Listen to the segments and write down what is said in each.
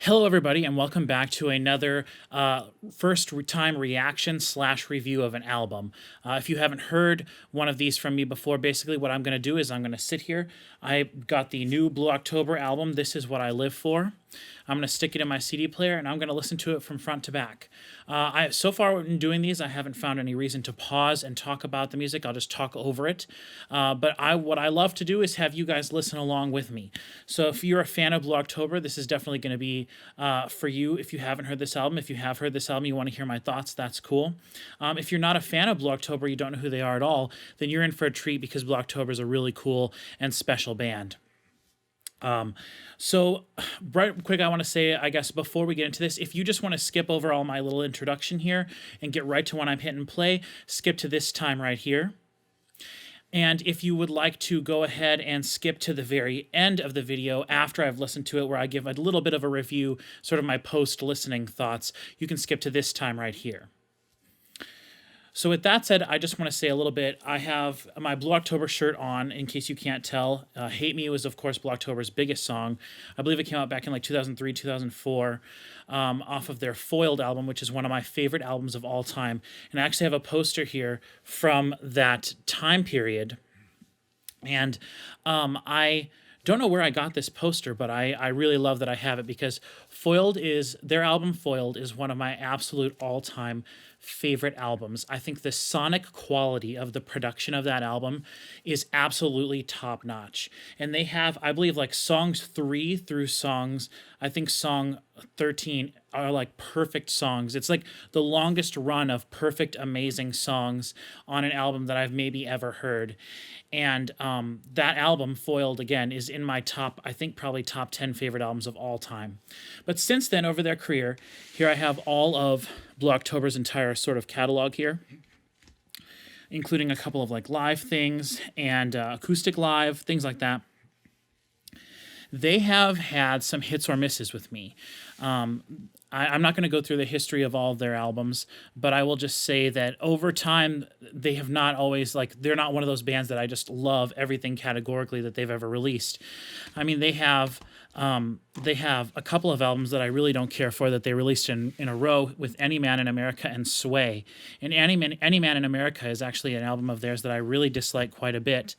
Hello, everybody, and welcome back to another first-time reaction slash review of an album. If you haven't heard one of these from me before, basically what I'm going to do is I'm going to sit here. I got the new Blue October album, This Is What I Live For. I'm going to stick it in my CD player, and I'm going to listen to it from front to back. So far in doing these, I haven't found any reason to pause and talk about the music. I'll just talk over it. But what I love to do is have you guys listen along with me. So if you're a fan of Blue October, this is definitely going to be for you. If you haven't heard this album, if you have heard this album, you want to hear my thoughts, that's cool. If you're not a fan of Blue October, you don't know who they are at all, then you're in for a treat because Blue October is a really cool and special band. So right quick, I want to say, I guess, before we get into this, if you just want to skip over all my little introduction here and get right to when I'm hitting play, skip to this time right here. And if you would like to go ahead and skip to the very end of the video after I've listened to it, where I give a little bit of a review, sort of my post-listening thoughts, you can skip to this time right here. So with that said, I just want to say a little bit. I have my Blue October shirt on, in case you can't tell. Hate Me was, of course, Blue October's biggest song. I believe it came out back in like 2003, 2004, off of their Foiled album, which is one of my favorite albums of all time. And I actually have a poster here from that time period. And I don't know where I got this poster, but I really love that I have it because their album Foiled is one of my absolute all-time favorite albums. I think the sonic quality of the production of that album is absolutely top-notch. And they have, I believe, like songs 3 through songs, I think song 13 are like perfect songs. It's like the longest run of perfect, amazing songs on an album that I've maybe ever heard. And that album, Foiled, again, is in my top, I think probably top 10 favorite albums of all time. But since then, over their career, here I have all of Blue October's entire sort of catalog here, including a couple of like live things and acoustic live, things like that. They have had some hits or misses with me. I'm not going to go through the history of all of their albums, but I will just say that over time, they have not always, like, they're not one of those bands that I just love everything categorically that they've ever released. I mean, they have a couple of albums that I really don't care for that they released in a row with Any Man in America and Sway. And Any Man in America is actually an album of theirs that I really dislike quite a bit,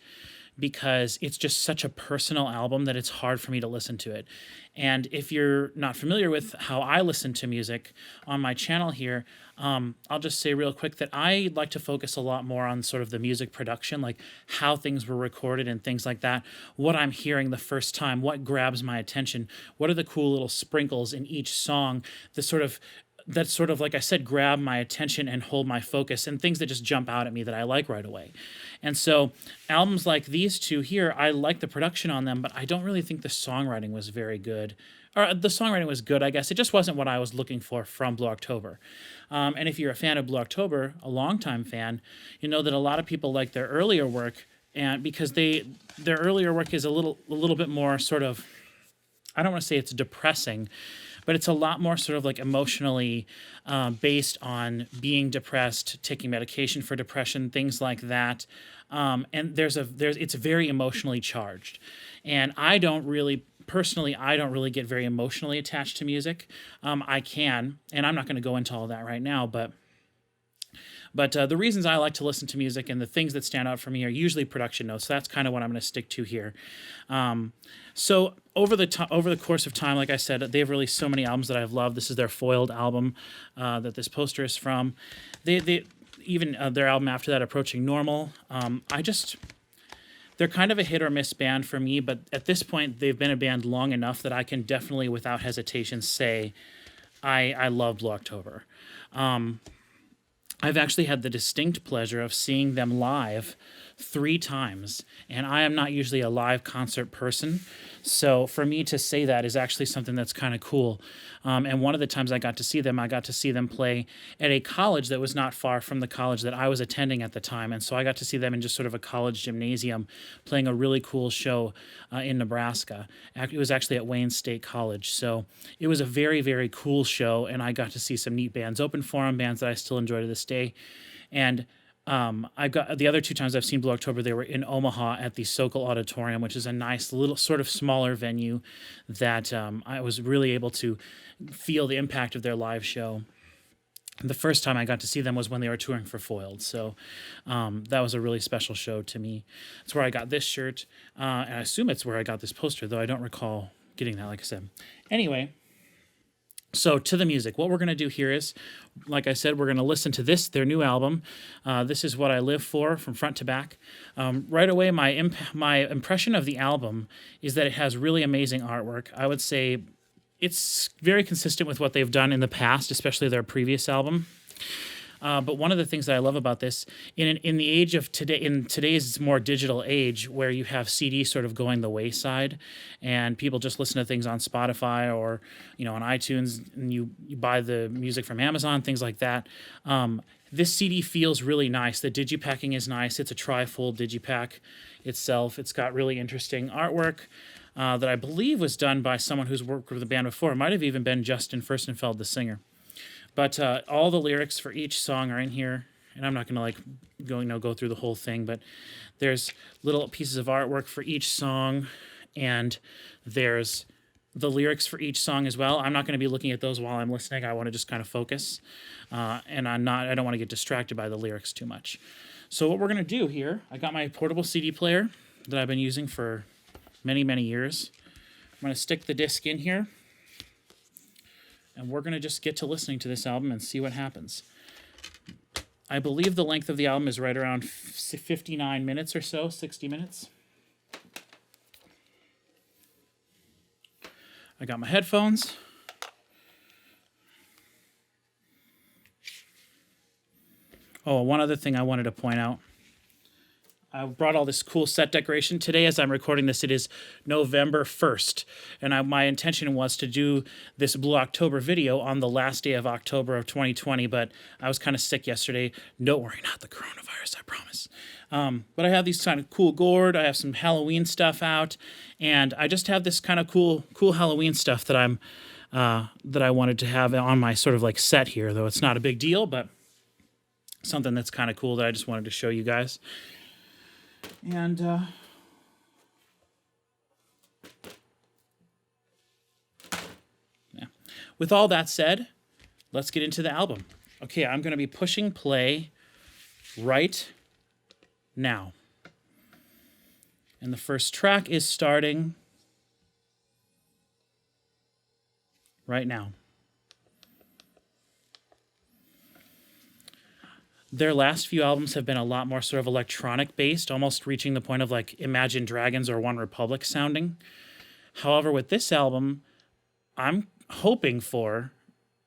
because it's just such a personal album that it's hard for me to listen to it. And if you're not familiar with how I listen to music on my channel here, I'll just say real quick that I like to focus a lot more on sort of the music production, like how things were recorded and things like that, what I'm hearing the first time, what grabs my attention, what are the cool little sprinkles in each song, that sort of, like I said, grab my attention and hold my focus, and things that just jump out at me that I like right away. And so albums like these two here, I like the production on them, but I don't really think the songwriting was very good. Or the songwriting was good, I guess. It just wasn't what I was looking for from Blue October. And if you're a fan of Blue October, a longtime fan, you know that a lot of people like their earlier work, and because their earlier work is a little bit more sort of, I don't want to say it's depressing, but it's a lot more sort of like emotionally based on being depressed, taking medication for depression, things like that. And it's very emotionally charged. And I don't really get very emotionally attached to music. I can, and I'm not going to go into all that right now, but the reasons I like to listen to music and the things that stand out for me are usually production notes. So that's kind of what I'm going to stick to here. So over the course of time, like I said, they've released so many albums that I've loved. This is their Foiled album that this poster is from. Even their album after that, Approaching Normal. They're kind of a hit or miss band for me, but at this point, they've been a band long enough that I can definitely, without hesitation, say I love Blue October. I've actually had the distinct pleasure of seeing them live 3 times, and I am not usually a live concert person, so for me to say that is actually something that's kind of cool. And one of the times I got to see them play at a college that was not far from the college that I was attending at the time, and so I got to see them in just sort of a college gymnasium playing a really cool show in Nebraska. It was actually at Wayne State College, so it was a very, very cool show, and I got to see some neat bands open for them, bands that I still enjoy to this day. And I got the other two times I've seen Blue October, they were in Omaha at the Sokol Auditorium, which is a nice little sort of smaller venue that I was really able to feel the impact of their live show. The first time I got to see them was when they were touring for Foiled, so that was a really special show to me. It's where I got this shirt, and I assume it's where I got this poster, though I don't recall getting that, like I said. Anyway, so to the music. What we're going to do here is, like I said, we're going to listen to their new album. This is What I Live For, from front to back. Right away, my impression of the album is that it has really amazing artwork. I would say it's very consistent with what they've done in the past, especially their previous album. But one of the things that I love about this, in the age of today, in today's more digital age, where you have CD sort of going the wayside, and people just listen to things on Spotify or on iTunes, and you buy the music from Amazon, things like that. This CD feels really nice. The digipacking is nice. It's a tri-fold digipack itself. It's got really interesting artwork. That I believe was done by someone who's worked with the band before. It might have even been Justin Furstenfeld, the singer. But all the lyrics for each song are in here, and I'm not going to go through the whole thing, but there's little pieces of artwork for each song, and there's the lyrics for each song as well. I'm not going to be looking at those while I'm listening. I want to just kind of focus, and I don't want to get distracted by the lyrics too much. So what we're going to do here, I got my portable CD player that I've been using for many, many years. I'm going to stick the disc in here, and we're going to just get to listening to this album and see what happens. I believe the length of the album is right around 59 minutes or so, 60 minutes. I got my headphones. Oh, one other thing I wanted to point out. I brought all this cool set decoration. Today, as I'm recording this, it is November 1st, and my intention was to do this Blue October video on the last day of October of 2020, but I was kind of sick yesterday. Don't worry, not the coronavirus, I promise. But I have these kind of cool gourd. I have some Halloween stuff out, and I just have this kind of cool Halloween stuff that I wanted to have on my sort of like set here, though it's not a big deal, but something that's kind of cool that I just wanted to show you guys. And yeah. With all that said, let's get into the album. Okay, I'm going to be pushing play right now. And the first track is starting right now. Their last few albums have been a lot more sort of electronic based, almost reaching the point of like Imagine Dragons or One Republic sounding. However, with this album, I'm hoping for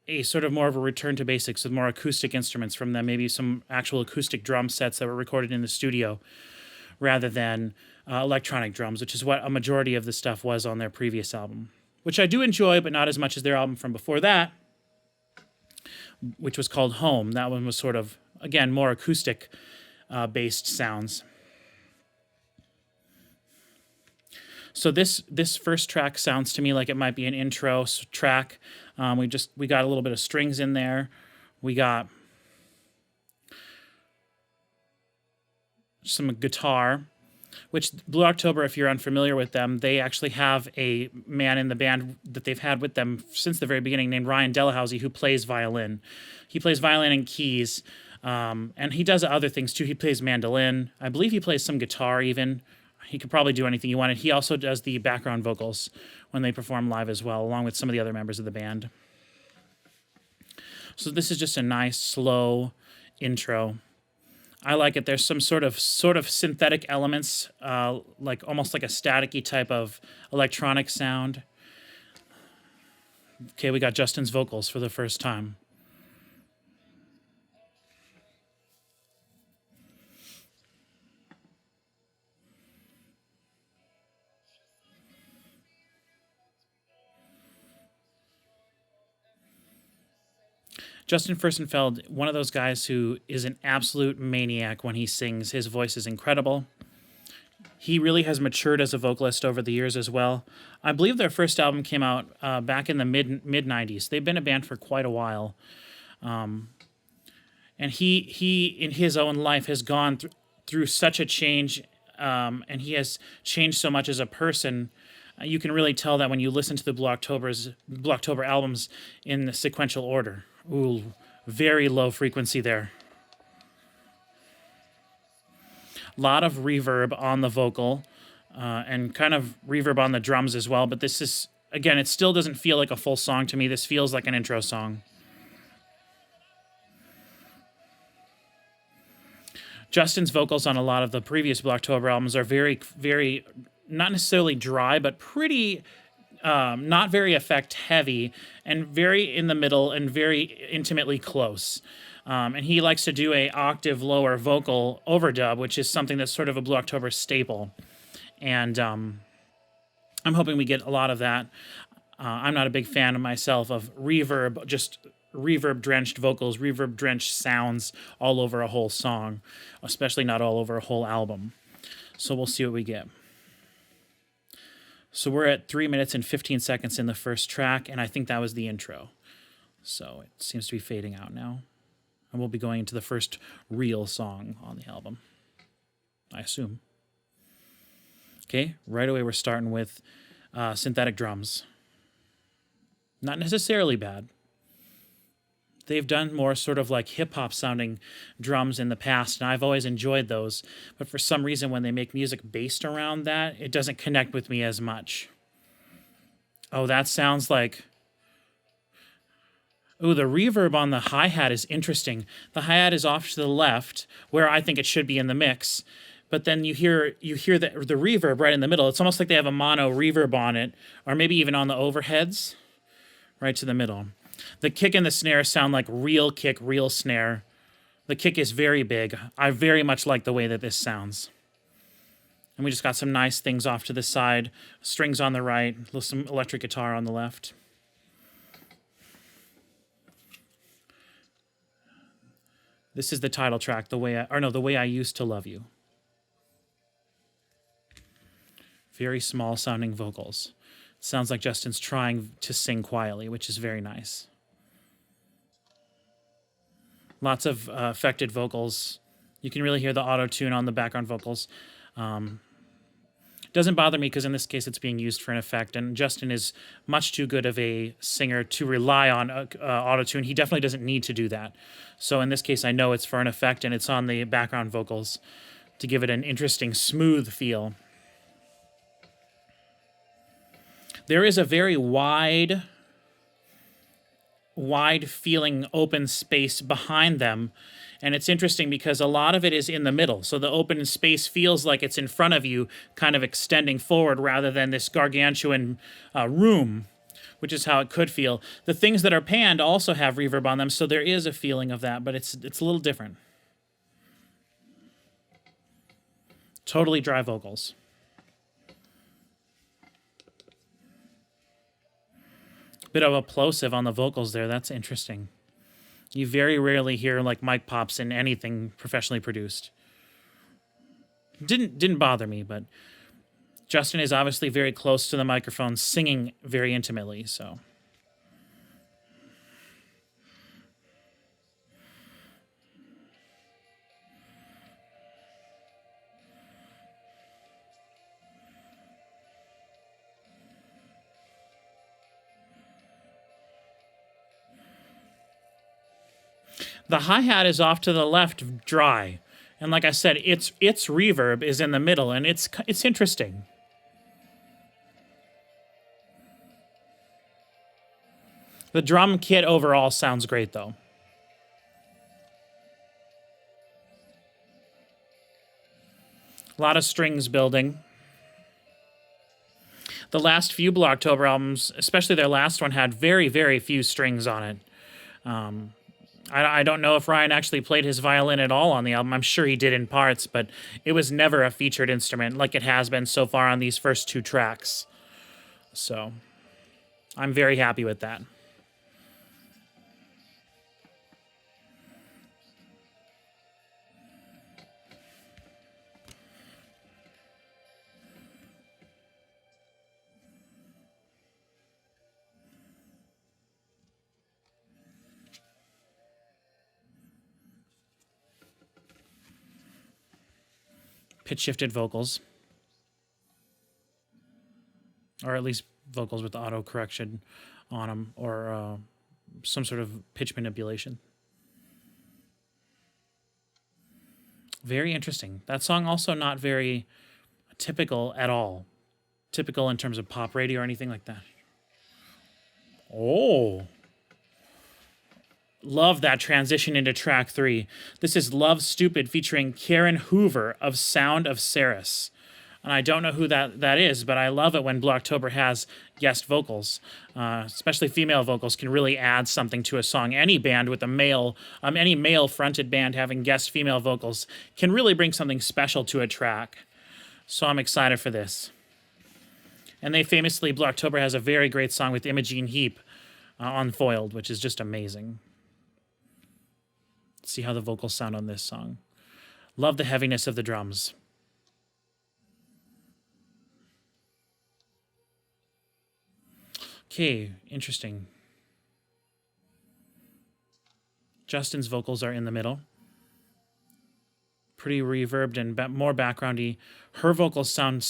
a sort of more of a return to basics with more acoustic instruments from them, maybe some actual acoustic drum sets that were recorded in the studio rather than electronic drums, which is what a majority of the stuff was on their previous album, which I do enjoy, but not as much as their album from before that, which was called Home. That one was sort of, again, more acoustic based sounds. So this first track sounds to me like it might be an intro track. We got a little bit of strings in there. We got some guitar, which Blue October, if you're unfamiliar with them, they actually have a man in the band that they've had with them since the very beginning named Ryan Delahousie, who plays violin. He plays violin and keys, and he does other things too. He plays mandolin. I believe he plays some guitar even. He could probably do anything he wanted. He also does the background vocals when they perform live as well, along with some of the other members of the band. So this is just a nice, slow intro. I like it. There's some sort of synthetic elements, like almost like a staticky type of electronic sound. Okay, we got Justin's vocals for the first time. Justin Furstenfeld, one of those guys who is an absolute maniac when he sings. His voice is incredible. He really has matured as a vocalist over the years as well. I believe their first album came out back in the mid 90s. They've been a band for quite a while. And And he in his own life has gone through such a change, and he has changed so much as a person. You can really tell that when you listen to the Blue October albums in the sequential order. Ooh, very low frequency there. A lot of reverb on the vocal, and kind of reverb on the drums as well. But this is, again, it still doesn't feel like a full song to me. This feels like an intro song. Justin's vocals on a lot of the previous Blue October albums are very, very, not necessarily dry, but pretty, not very effect heavy, and very in the middle and very intimately close. And he likes to do a octave lower vocal overdub, which is something that's sort of a Blue October staple. And I'm hoping we get a lot of that. I'm not a big fan of myself of reverb, just reverb-drenched vocals, reverb-drenched sounds all over a whole song, especially not all over a whole album. So we'll see what we get. So we're at 3 minutes and 15 seconds in the first track, and I think that was the intro. So it seems to be fading out now. And we'll be going into the first real song on the album, I assume. Okay, right away we're starting with synthetic drums. Not necessarily bad. They've done more sort of like hip-hop sounding drums in the past, and I've always enjoyed those. But for some reason, when they make music based around that, it doesn't connect with me as much. Oh, that sounds like... Ooh, the reverb on the hi-hat is interesting. The hi-hat is off to the left, where I think it should be in the mix. But then you hear the reverb right in the middle. It's almost like they have a mono reverb on it, or maybe even on the overheads, right to the middle. The kick and the snare sound like real kick, real snare. The kick is very big. I very much like the way that this sounds. And we just got some nice things off to the side. Strings on the right, some electric guitar on the left. This is the title track, The Way I Used to Love You. Very small sounding vocals. Sounds like Justin's trying to sing quietly, which is very nice. Lots of affected vocals. You can really hear the auto-tune on the background vocals. Doesn't bother me because in this case it's being used for an effect, and Justin is much too good of a singer to rely on auto-tune. He definitely doesn't need to do that. So in this case I know it's for an effect and it's on the background vocals to give it an interesting, smooth feel. There is a very wide feeling open space behind them. And it's interesting because a lot of it is in the middle. So the open space feels like it's in front of you, kind of extending forward rather than this gargantuan room, which is how it could feel. The things that are panned also have reverb on them, so there is a feeling of that, but it's a little different. Totally dry vocals. Bit of a plosive on the vocals there. That's interesting. You very rarely hear like mic pops in anything professionally produced. Didn't bother me, but Justin is obviously very close to the microphone, singing very intimately, so. The hi-hat is off to the left, dry. And like I said, its reverb is in the middle, and it's interesting. The drum kit overall sounds great, though. A lot of strings building. The last few Blue October albums, especially their last one, had very, very few strings on it. I don't know if Ryan actually played his violin at all on the album. I'm sure he did in parts, but it was never a featured instrument like it has been so far on these first two tracks. So I'm very happy with that. pitch shifted vocals, or at least vocals with auto correction on them, or some sort of pitch manipulation. Very interesting. That song also not very typical at all. Typical in terms of pop radio or anything like that. Oh. Love that transition into track 3. This is Love Stupid featuring Karen Hoover of Sound of Saris. And I don't know who that is, but I love it when Blue October has guest vocals. Especially female vocals can really add something to a song. Any band with a any male-fronted band having guest female vocals can really bring something special to a track. So I'm excited for this. And they famously, Blue October has a very great song with Imogen Heap on Foiled, which is just amazing. Let's see how the vocals sound on this song. Love the heaviness of the drums. Okay, interesting. Justin's vocals are in the middle. Pretty reverbed and more backgroundy. Her vocals sound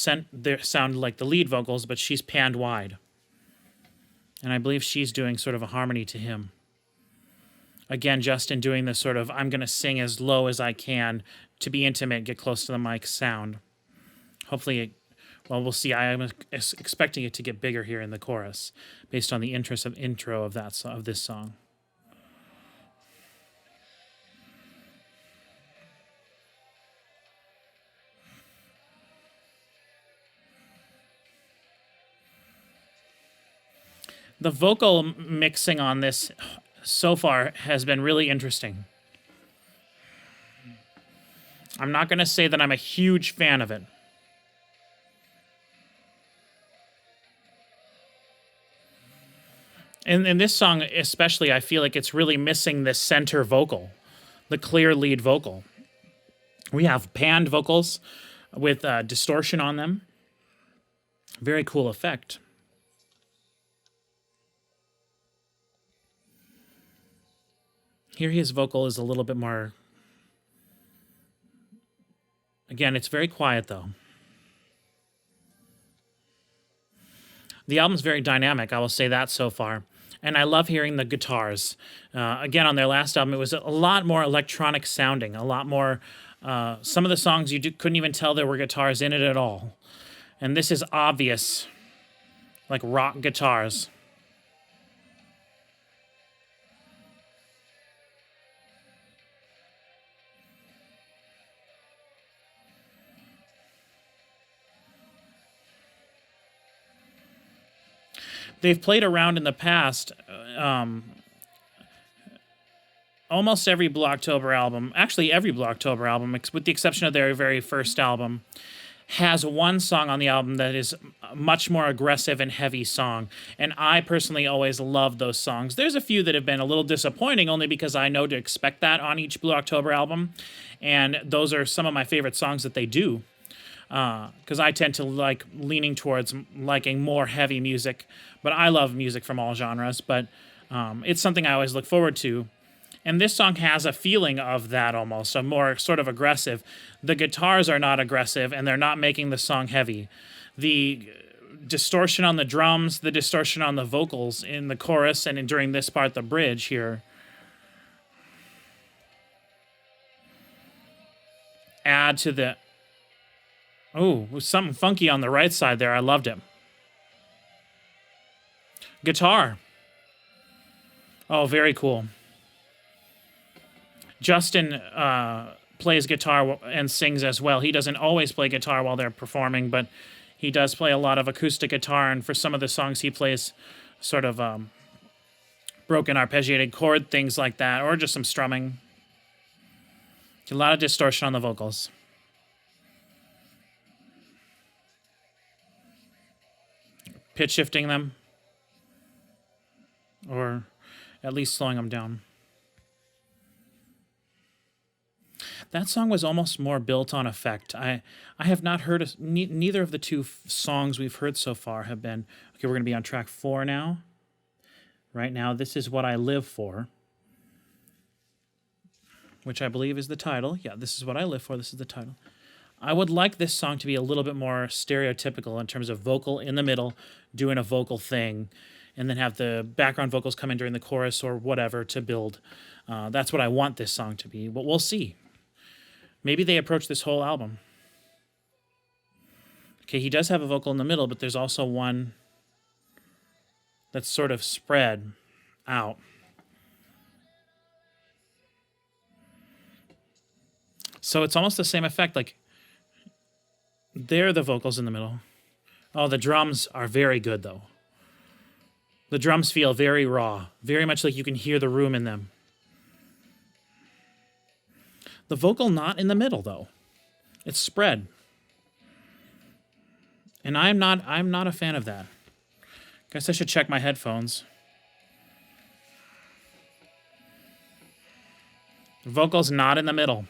like the lead vocals, but she's panned wide. And I believe she's doing sort of a harmony to him. Again, Justin doing this sort of, I'm going to sing as low as I can to be intimate, get close to the mic sound. Hopefully, we'll see. I am expecting it to get bigger here in the chorus based on the intro of this song. The vocal mixing on this so far has been really interesting. I'm not going to say that I'm a huge fan of it. In this song especially, I feel like it's really missing the center vocal, the clear lead vocal. We have panned vocals with distortion on them. Very cool effect. Here his vocal is a little bit more... Again, it's very quiet, though. The album's very dynamic, I will say that so far. And I love hearing the guitars. Again, on their last album, it was a lot more electronic sounding, a lot more... some of the songs you couldn't even tell there were guitars in it at all. And this is obvious, like rock guitars. They've played around in the past. Almost every Blue October album, actually every Blue October album, with the exception of their very first album, has one song on the album that is a much more aggressive and heavy song. And I personally always love those songs. There's a few that have been a little disappointing only because I know to expect that on each Blue October album. And those are some of my favorite songs that they do. Because I tend to like leaning towards liking more heavy music, but I love music from all genres, but it's something I always look forward to. And this song has a feeling of that almost, a more sort of aggressive. The guitars are not aggressive, and they're not making the song heavy. The distortion on the drums, the distortion on the vocals in the chorus, and during this part, the bridge here, add to the... Oh, something funky on the right side there. I loved it. Guitar. Oh, very cool. Justin plays guitar and sings as well. He doesn't always play guitar while they're performing, but he does play a lot of acoustic guitar, and for some of the songs he plays sort of broken arpeggiated chord, things like that, or just some strumming. A lot of distortion on the vocals. Pitch shifting them, or at least slowing them down. That song was almost more built on effect. I have not heard neither of the two songs we've heard so far have been. Okay, we're going to be on track 4 now. Right now, This Is What I Live For, which I believe is the title. Yeah, This Is What I Live For. This is the title. I would like this song to be a little bit more stereotypical in terms of vocal in the middle, doing a vocal thing, and then have the background vocals come in during the chorus or whatever to build. That's what I want this song to be, but we'll see. Maybe they approach this whole album. Okay, he does have a vocal in the middle, but there's also one that's sort of spread out. So it's almost the same effect, like there are the vocals in the middle. Oh, the drums are very good, though. The drums feel very raw, very much like you can hear the room in them. The vocal not in the middle, though. It's spread. And I'm not a fan of that. Guess I should check my headphones. The vocal's not in the middle.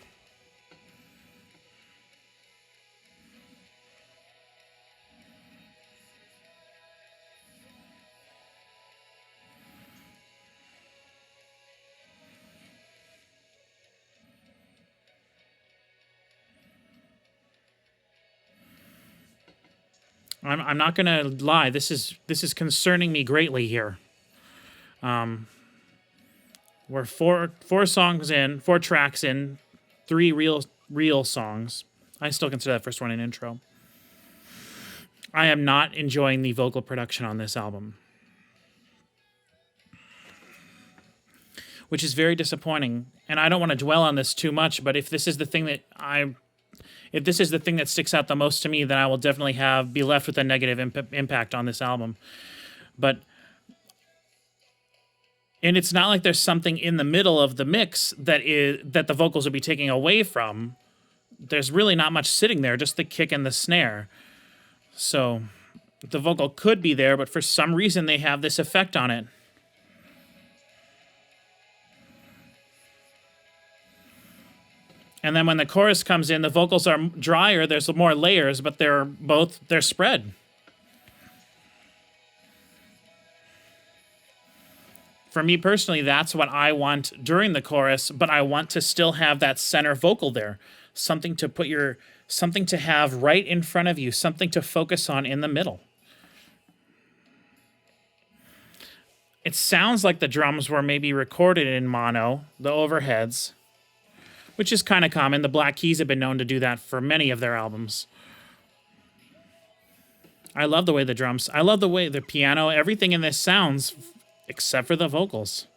I'm not gonna lie. This is concerning me greatly here. We're four songs in, 4 tracks in, 3 real songs. I still consider that first one an intro. I am not enjoying the vocal production on this album, which is very disappointing. And I don't want to dwell on this too much, but if this is the thing that sticks out the most to me, then I will definitely be left with a negative impact on this album. And it's not like there's something in the middle of the mix that the vocals would be taking away from. There's really not much sitting there, just the kick and the snare. So the vocal could be there, but for some reason they have this effect on it. And then when the chorus comes in, the vocals are drier, there's more layers, but they're spread. For me personally, that's what I want during the chorus, but I want to still have that center vocal there. Something to have right in front of you, something to focus on in the middle. It sounds like the drums were maybe recorded in mono, the overheads, which is kind of common. The Black Keys have been known to do that for many of their albums. I love the way the drums, I love the way the piano, everything in this sounds, except for the vocals.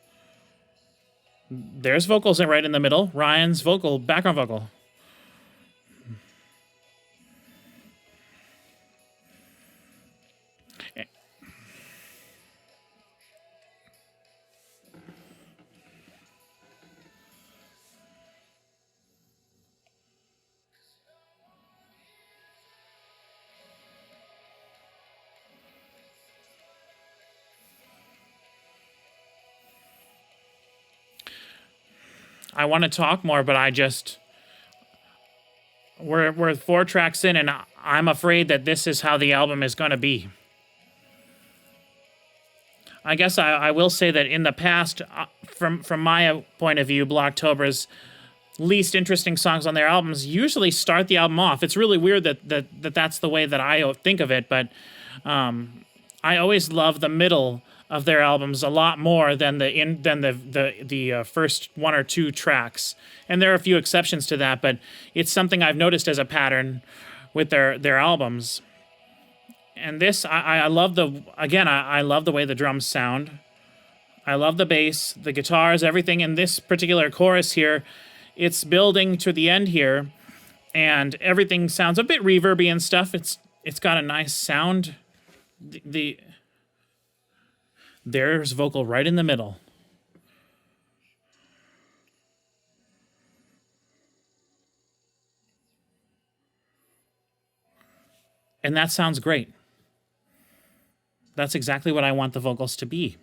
There's vocals right in the middle. Ryan's vocal, background vocal. I want to talk more, but we're 4 tracks in, and I'm afraid that this is how the album is going to be. I guess I will say that in the past, from my point of view, Blocktober's least interesting songs on their albums usually start the album off. It's really weird that's the way that I think of it, but I always love the middle of their albums a lot more than the first 1 or 2 tracks. And there are a few exceptions to that, but it's something I've noticed as a pattern with their albums. And this, I love I love the way the drums sound. I love the bass, the guitars, everything in this particular chorus here. It's building to the end here, and everything sounds a bit reverby and stuff. It's got a nice sound. There's vocal right in the middle. And that sounds great. That's exactly what I want the vocals to be.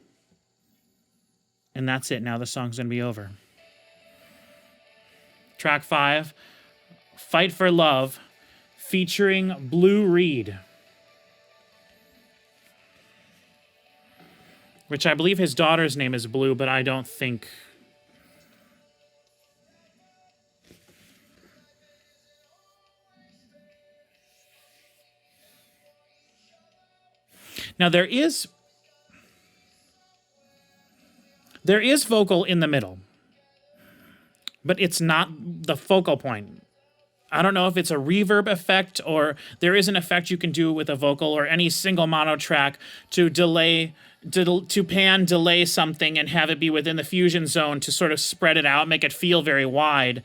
And that's it. Now the song's going to be over. Track 5, Fight for Love, featuring Blue Reed, which I believe his daughter's name is Blue, but I don't think... Now there is vocal in the middle, but it's not the focal point. I don't know if it's a reverb effect or there is an effect you can do with a vocal or any single mono track to pan delay something and have it be within the fusion zone to sort of spread it out, make it feel very wide.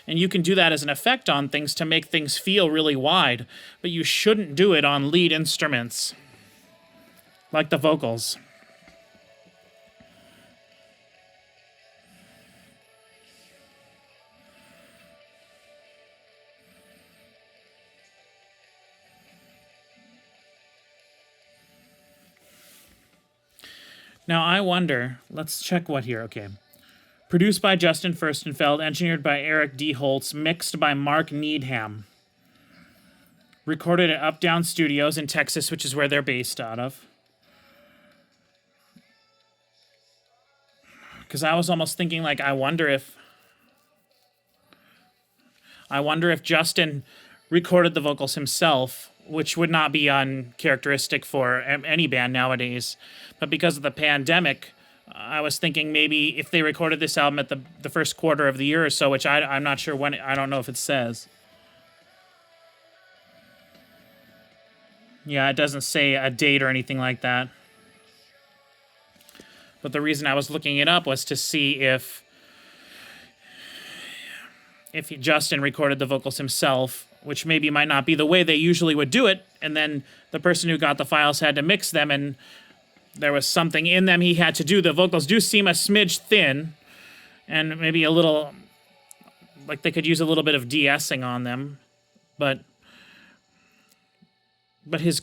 And you can do that as an effect on things to make things feel really wide, but you shouldn't do it on lead instruments like the vocals. Now I wonder, let's check what here, okay. Produced by Justin Furstenfeld, engineered by Eric D. Holtz, mixed by Mark Needham. Recorded at Up Down Studios in Texas, which is where they're based out of. Because I was almost thinking, like, I wonder if Justin recorded the vocals himself, which would not be uncharacteristic for any band nowadays. But because of the pandemic, I was thinking maybe if they recorded this album at the first quarter of the year or so, which I'm not sure when, I don't know if it says. Yeah, it doesn't say a date or anything like that. But the reason I was looking it up was to see if Justin recorded the vocals himself, which maybe might not be the way they usually would do it, and then the person who got the files had to mix them, and there was something in them he had to do. The vocals do seem a smidge thin, and maybe a little, like they could use a little bit of de-essing on them, but his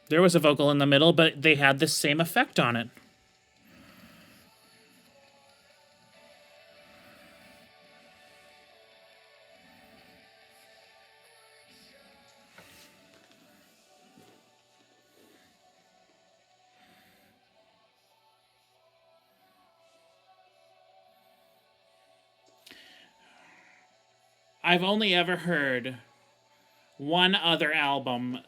there was a vocal in the middle, but they had the same effect on it. I've only ever heard one other album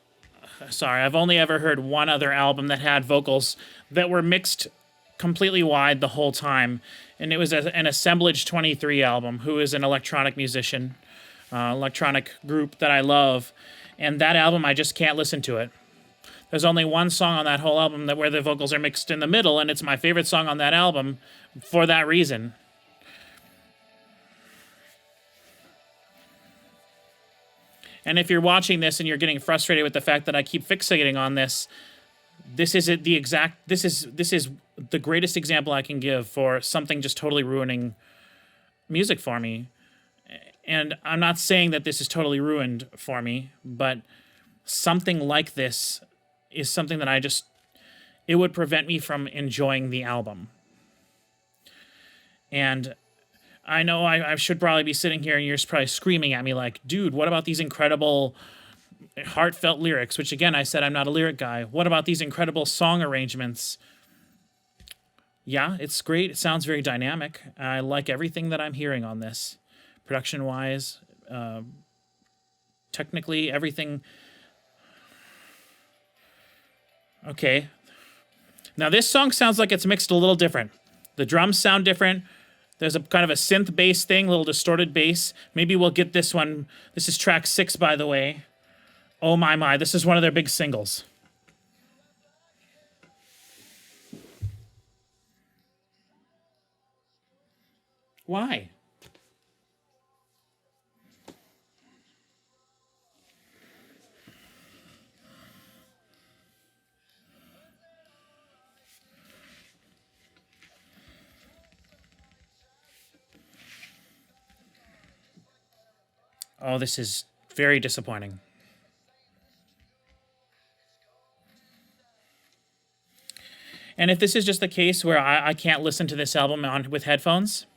that had vocals that were mixed completely wide the whole time, and it was an Assemblage 23 album, who is an electronic musician, electronic group that I love, and that album, I just can't listen to it. There's only one song on that whole album where the vocals are mixed in the middle, and it's my favorite song on that album for that reason. And if you're watching this and you're getting frustrated with the fact that I keep fixating on this, this is the greatest example I can give for something just totally ruining music for me. And I'm not saying that this is totally ruined for me, but something like this is something that it would prevent me from enjoying the album. And I know I should probably be sitting here and you're probably screaming at me like, dude, what about these incredible heartfelt lyrics? Which, again, I said I'm not a lyric guy. What about these incredible song arrangements? Yeah, it's great. It sounds very dynamic. I like everything that I'm hearing on this. Production-wise, technically, everything. Okay. Now, this song sounds like it's mixed a little different. The drums sound different. There's a kind of a synth bass thing, a little distorted bass. Maybe we'll get this one. This is track 6, by the way. Oh my. This is one of their big singles. Why? Oh, this is very disappointing. And if this is just the case where I can't listen to this album with headphones,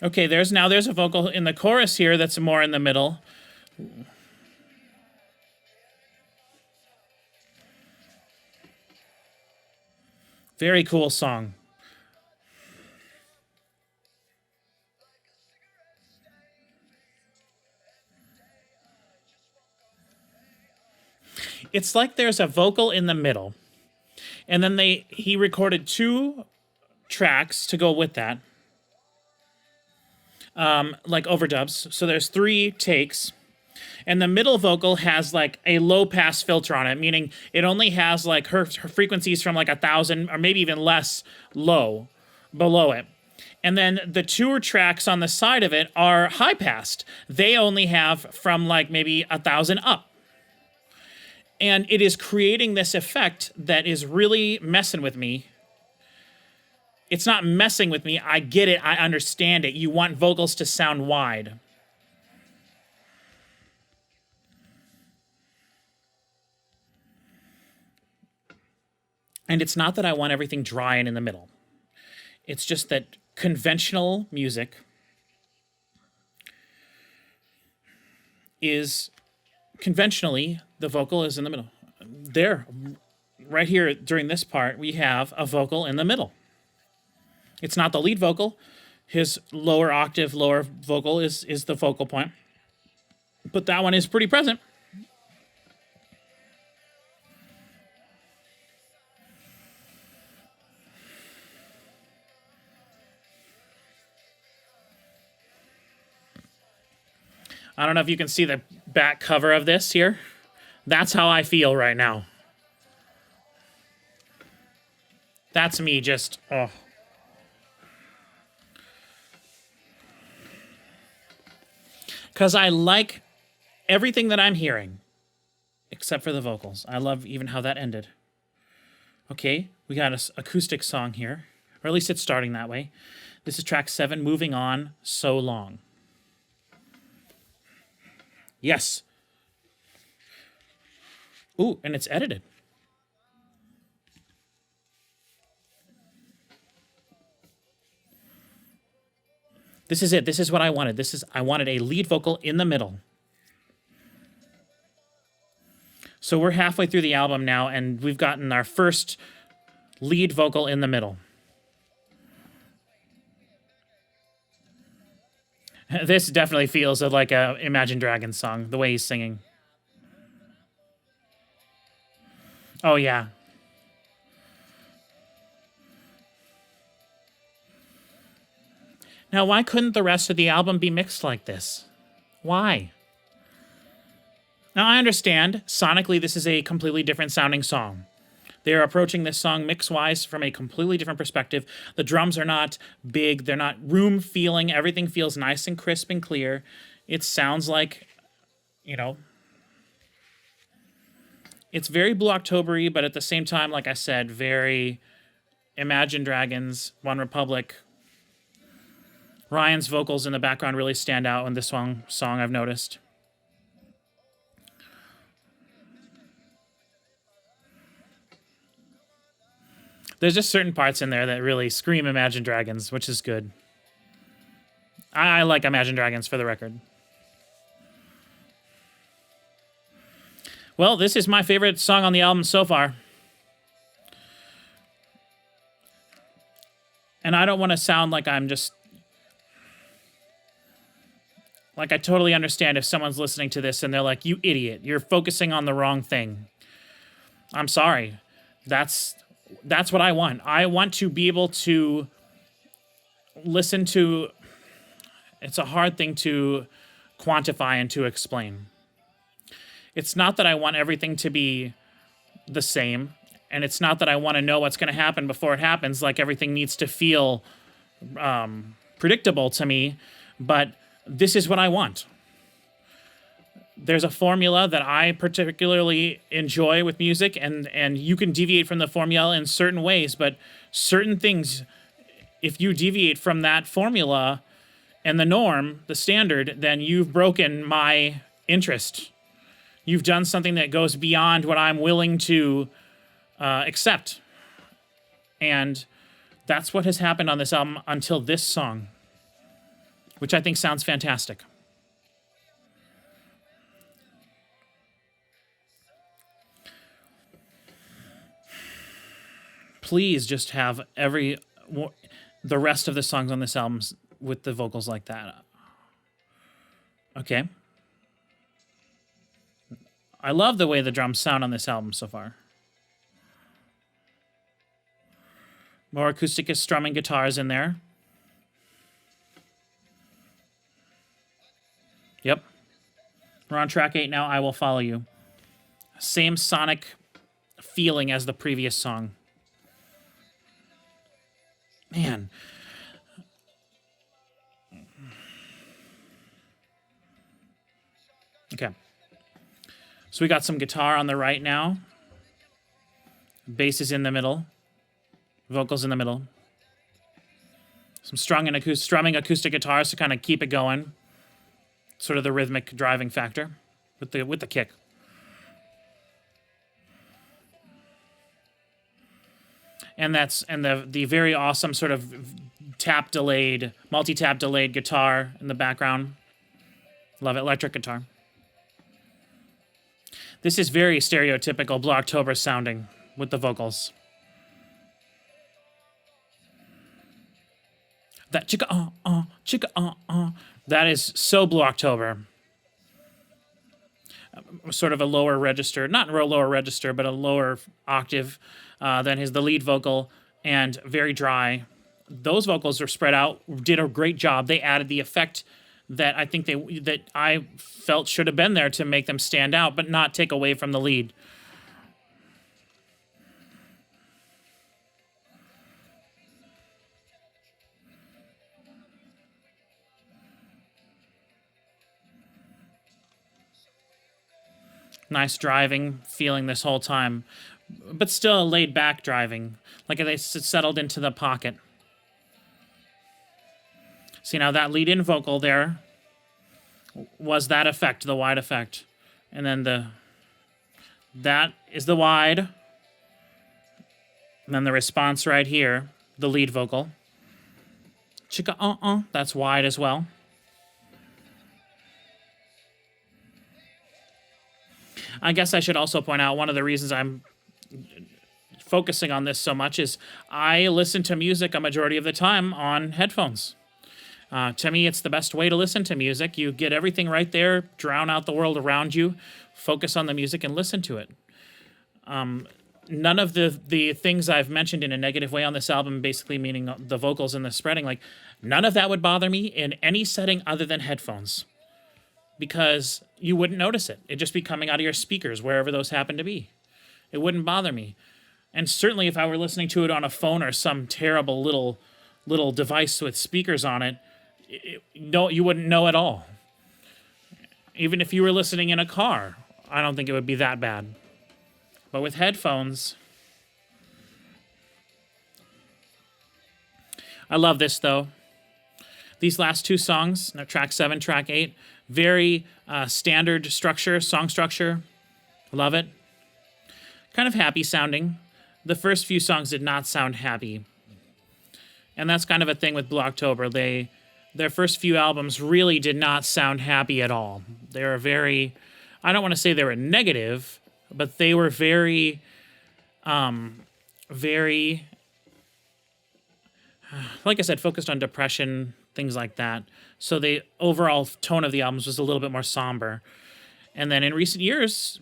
okay, there's a vocal in the chorus here that's more in the middle. Very cool song. It's like there's a vocal in the middle, and then he recorded 2 tracks to go with that, like overdubs. So there's 3 takes, and the middle vocal has like a low pass filter on it, meaning it only has like her frequencies from like 1,000 or maybe even less low below it. And then the 2 tracks on the side of it are high passed. They only have from like maybe 1,000 up. And it is creating this effect that is really messing with me. It's not messing with me. I get it. I understand it. You want vocals to sound wide. And it's not that I want everything dry and in the middle. It's just that conventional music is conventionally the vocal is in the middle. There, right here during this part, we have a vocal in the middle. It's not the lead vocal. His lower octave, lower vocal is the focal point. But that one is pretty present. I don't know if you can see the back cover of this here. That's how I feel right now. That's me just, oh. Because I like everything that I'm hearing, except for the vocals. I love even how that ended. Okay, we got an acoustic song here, or at least it's starting that way. This is track 7, Moving On, So Long. Yes. Ooh, and it's edited. This is it. This is what I wanted. I wanted a lead vocal in the middle. So we're halfway through the album now, and we've gotten our first lead vocal in the middle. This definitely feels like a Imagine Dragons song, the way he's singing. Oh, yeah. Now, why couldn't the rest of the album be mixed like this? Why? Now, I understand, sonically, this is a completely different sounding song. They're approaching this song mix-wise from a completely different perspective. The drums are not big. They're not room-feeling. Everything feels nice and crisp and clear. It sounds like, you know, it's very Blue October-y, but at the same time, like I said, very Imagine Dragons, One Republic. Ryan's vocals in the background really stand out in this song I've noticed. There's just certain parts in there that really scream Imagine Dragons, which is good. I like Imagine Dragons, for the record. Well, this is my favorite song on the album so far. And I don't want to sound like I'm just... Like, I totally understand if someone's listening to this and they're like, you idiot, you're focusing on the wrong thing. I'm sorry. That's what I want. I want to be able to listen to... It's a hard thing to quantify and to explain. It's not that I want everything to be the same, and it's not that I want to know what's going to happen before it happens, like everything needs to feel predictable to me, but this is what I want. There's a formula that I particularly enjoy with music, and you can deviate from the formula in certain ways, but certain things, if you deviate from that formula and the norm, the standard, then you've broken my interest. You've done something that goes beyond what I'm willing to accept. And that's what has happened on this album until this song, which I think sounds fantastic. Please just have the rest of the songs on this album with the vocals like that. Okay. I love the way the drums sound on this album so far. More acoustic strumming guitars in there. Yep. We're on track 8 now. I Will Follow You. Same sonic feeling as the previous song. Man. Okay. So we got some guitar on the right now. Bass is in the middle. Vocals in the middle. Some strumming acoustic guitars to kind of keep it going. Sort of the rhythmic driving factor with the kick. And the very awesome sort of multi-tap delayed guitar in the background. Love it, electric guitar. This is very stereotypical Blue October sounding with the vocals. That chicka that is so Blue October. Sort of a lower register, not a lower register, but a lower octave than the lead vocal, and very dry. Those vocals are spread out, did a great job. They added the effect that I think that I felt should have been there to make them stand out, but not take away from the lead. Nice driving feeling this whole time, but still a laid back driving, like they settled into the pocket. See, now that lead in vocal there was that effect, the wide effect. And then that is the wide. And then the response right here, the lead vocal. Chicka that's wide as well. I guess I should also point out one of the reasons I'm focusing on this so much is I listen to music a majority of the time on headphones. To me, it's the best way to listen to music. You get everything right there, drown out the world around you, focus on the music, and listen to it. None of the things I've mentioned in a negative way on this album, basically meaning the vocals and the spreading, like none of that would bother me in any setting other than headphones. Because you wouldn't notice it. It'd just be coming out of your speakers, wherever those happen to be. It wouldn't bother me. And certainly if I were listening to it on a phone or some terrible little device with speakers on it, you wouldn't know at all. Even if you were listening in a car, I don't think it would be that bad. But with headphones, I love this though. These last two songs, track 7, track 8, very standard structure, song structure. Love it. Kind of happy sounding. The first few songs did not sound happy. And that's kind of a thing with Blue October. Their first few albums really did not sound happy at all. They were very, I don't want to say they were negative, but they were very, like I said, focused on depression, things like that. So the overall tone of the albums was a little bit more somber. And then in recent years,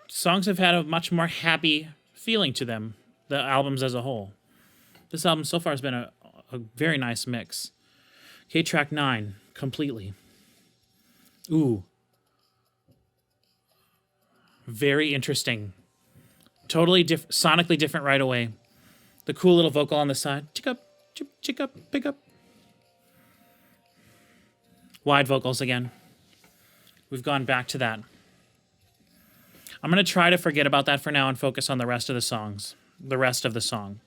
songs have had a much more happy feeling to them, the albums as a whole. This album so far has been a very nice mix. Okay, track 9, Completely. Ooh. Very interesting. Totally sonically different right away. The cool little vocal on the side. Chick up, pick up. Wide vocals again. We've gone back to that. I'm going to try to forget about that for now and focus on the rest of the songs. The rest of the song.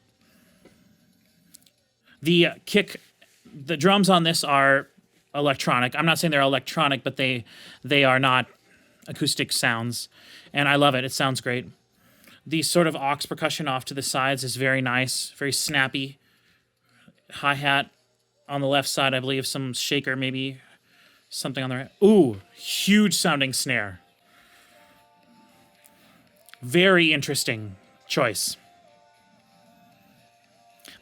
The kick, the drums on this are electronic. I'm not saying they're electronic, but they are not acoustic sounds. And I love it. It sounds great. The sort of aux percussion off to the sides is very nice, very snappy. Hi-hat on the left side, I believe, some shaker maybe. Something on the right. Ooh, huge sounding snare. Very interesting choice.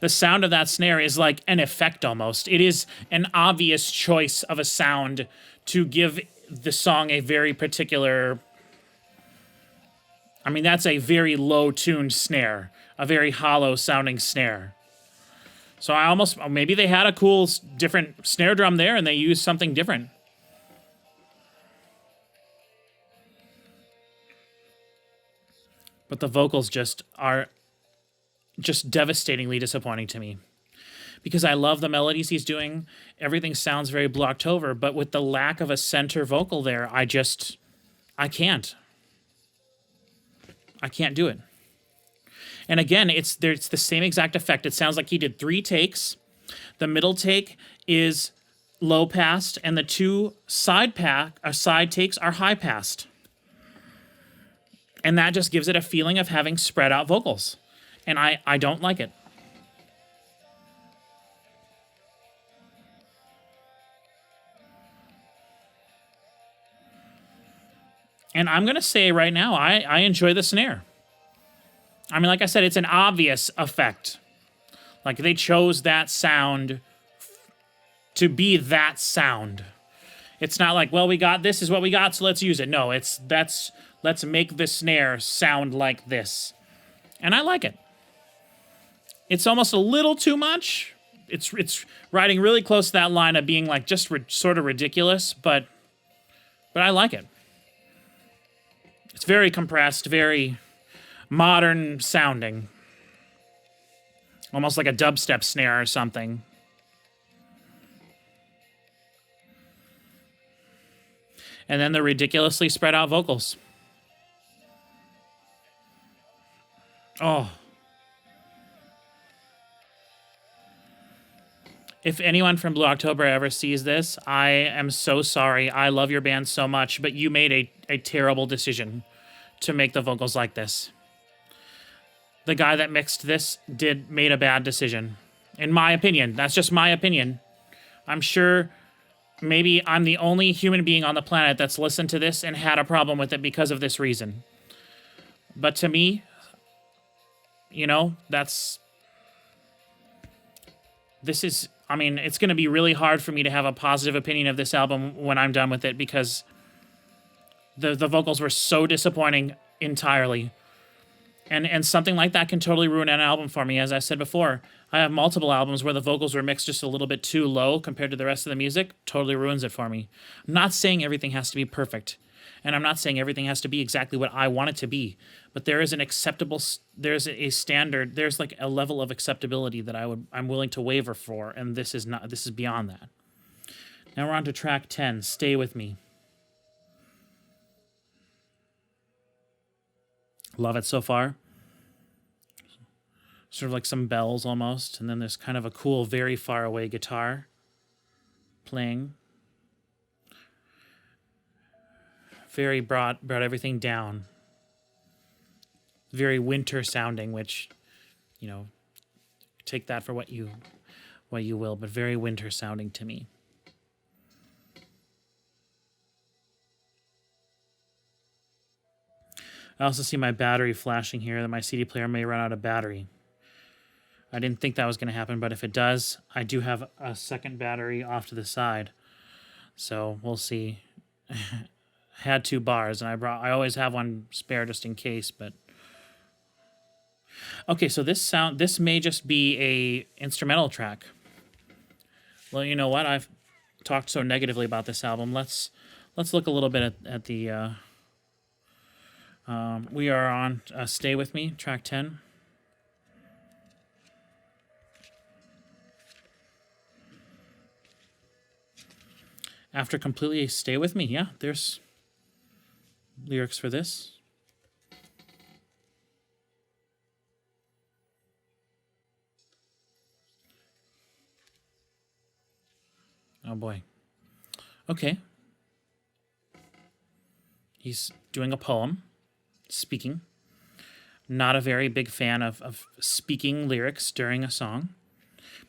The sound of that snare is like an effect almost. It is an obvious choice of a sound to give the song a very particular I mean, that's a very low-tuned snare, a very hollow-sounding snare. So I almost, maybe they had a cool different snare drum there and they used something different. But the vocals just are just devastatingly disappointing to me. Because I love the melodies he's doing. Everything sounds very Blue October, but with the lack of a center vocal there, I can't. I can't do it. And again, it's the same exact effect. It sounds like he did 3 takes. The middle take is low passed, and the 2 side takes are high passed. And that just gives it a feeling of having spread out vocals. And I don't like it. And I'm going to say right now, I enjoy the snare. I mean, like I said, it's an obvious effect. Like, they chose that sound to be that sound. It's not like, well, this is what we got, so let's use it. No, let's make the snare sound like this. And I like it. It's almost a little too much. It's riding really close to that line of being like just sort of ridiculous, but I like it. It's very compressed, very modern sounding. Almost like a dubstep snare or something. And then the ridiculously spread out vocals. Oh. If anyone from Blue October ever sees this, I am so sorry. I love your band so much, but you made a terrible decision to make the vocals like this. The guy that mixed this made a bad decision. In my opinion. That's just my opinion. I'm sure maybe I'm the only human being on the planet that's listened to this and had a problem with it because of this reason. But to me, you know, I mean, it's going to be really hard for me to have a positive opinion of this album when I'm done with it because the vocals were so disappointing entirely. And something like that can totally ruin an album for me. As I said before, I have multiple albums where the vocals were mixed just a little bit too low compared to the rest of the music. Totally ruins it for me. I'm not saying everything has to be perfect. And I'm not saying everything has to be exactly what I want it to be. But there is there's a standard, there's like a level of acceptability that I'm willing to waver for. And this is beyond that. Now we're on to track 10, Stay With Me. Love it so far. Sort of like some bells almost. And then there's kind of a cool, very far away guitar playing. Very brought everything down. Very winter sounding, which, you know, take that for what you will, but very winter sounding to me. I also see my battery flashing here, that my CD player may run out of battery. I didn't think that was going to happen, but if it does, I do have a second battery off to the side. So we'll see. Had 2 bars, and I always have one spare just in case, but... Okay, so this may just be a instrumental track. Well, you know what? I've talked so negatively about this album. Let's look a little bit at the... we are on Stay With Me, track 10. After completely Stay With Me, yeah, there's lyrics for this. Oh boy. Okay. He's doing a poem. Speaking. Not a very big fan of speaking lyrics during a song.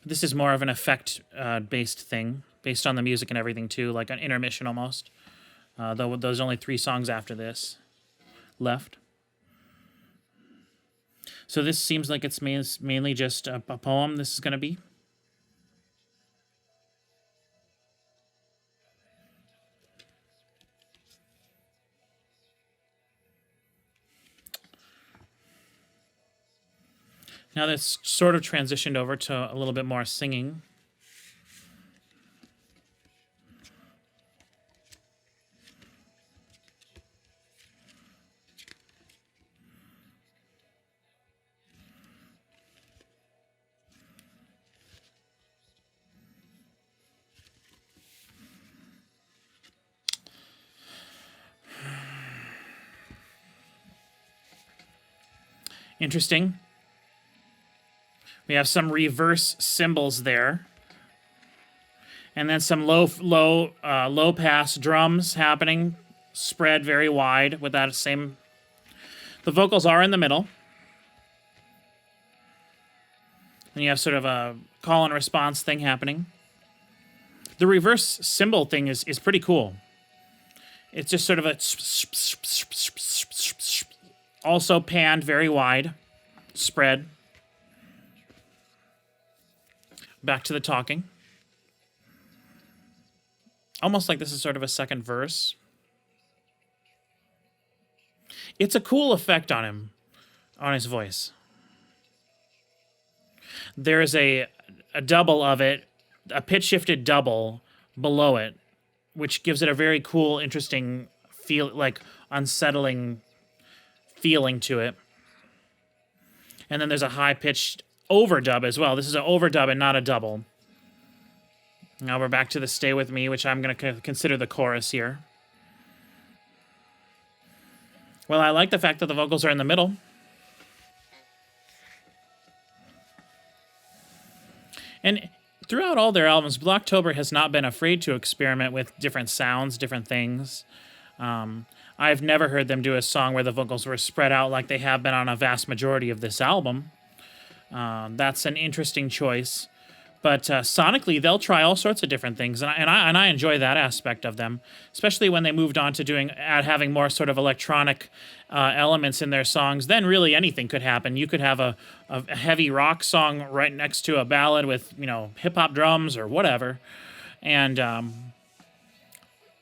But this is more of an effect-based thing, based on the music and everything too, like an intermission almost. Though there's only 3 songs after this left. So this seems like it's mainly just a poem this is going to be. Now that's sort of transitioned over to a little bit more singing. Interesting. We have some reverse cymbals there. And then some low pass drums happening, spread very wide with that same. The vocals are in the middle. And you have sort of a call and response thing happening. The reverse cymbal thing is pretty cool. It's just sort of a also panned very wide, spread. Back to the talking. Almost like this is sort of a second verse. It's a cool effect on him, on his voice. There is a double of it, a pitch shifted double below it, which gives it a very cool, interesting feel, like unsettling feeling to it. And then there's a high pitched overdub as well. This is an overdub and not a double. Now we're back to the Stay With Me, which I'm going to consider the chorus here. Well, I like the fact that the vocals are in the middle. And throughout all their albums, Blocktober has not been afraid to experiment with different sounds, different things. I've never heard them do a song where the vocals were spread out like they have been on a vast majority of this album. That's an interesting choice. But sonically, they'll try all sorts of different things, and I enjoy that aspect of them, especially when they moved on to having more sort of electronic elements in their songs. Then really anything could happen. You could have a heavy rock song right next to a ballad with hip hop drums or whatever, and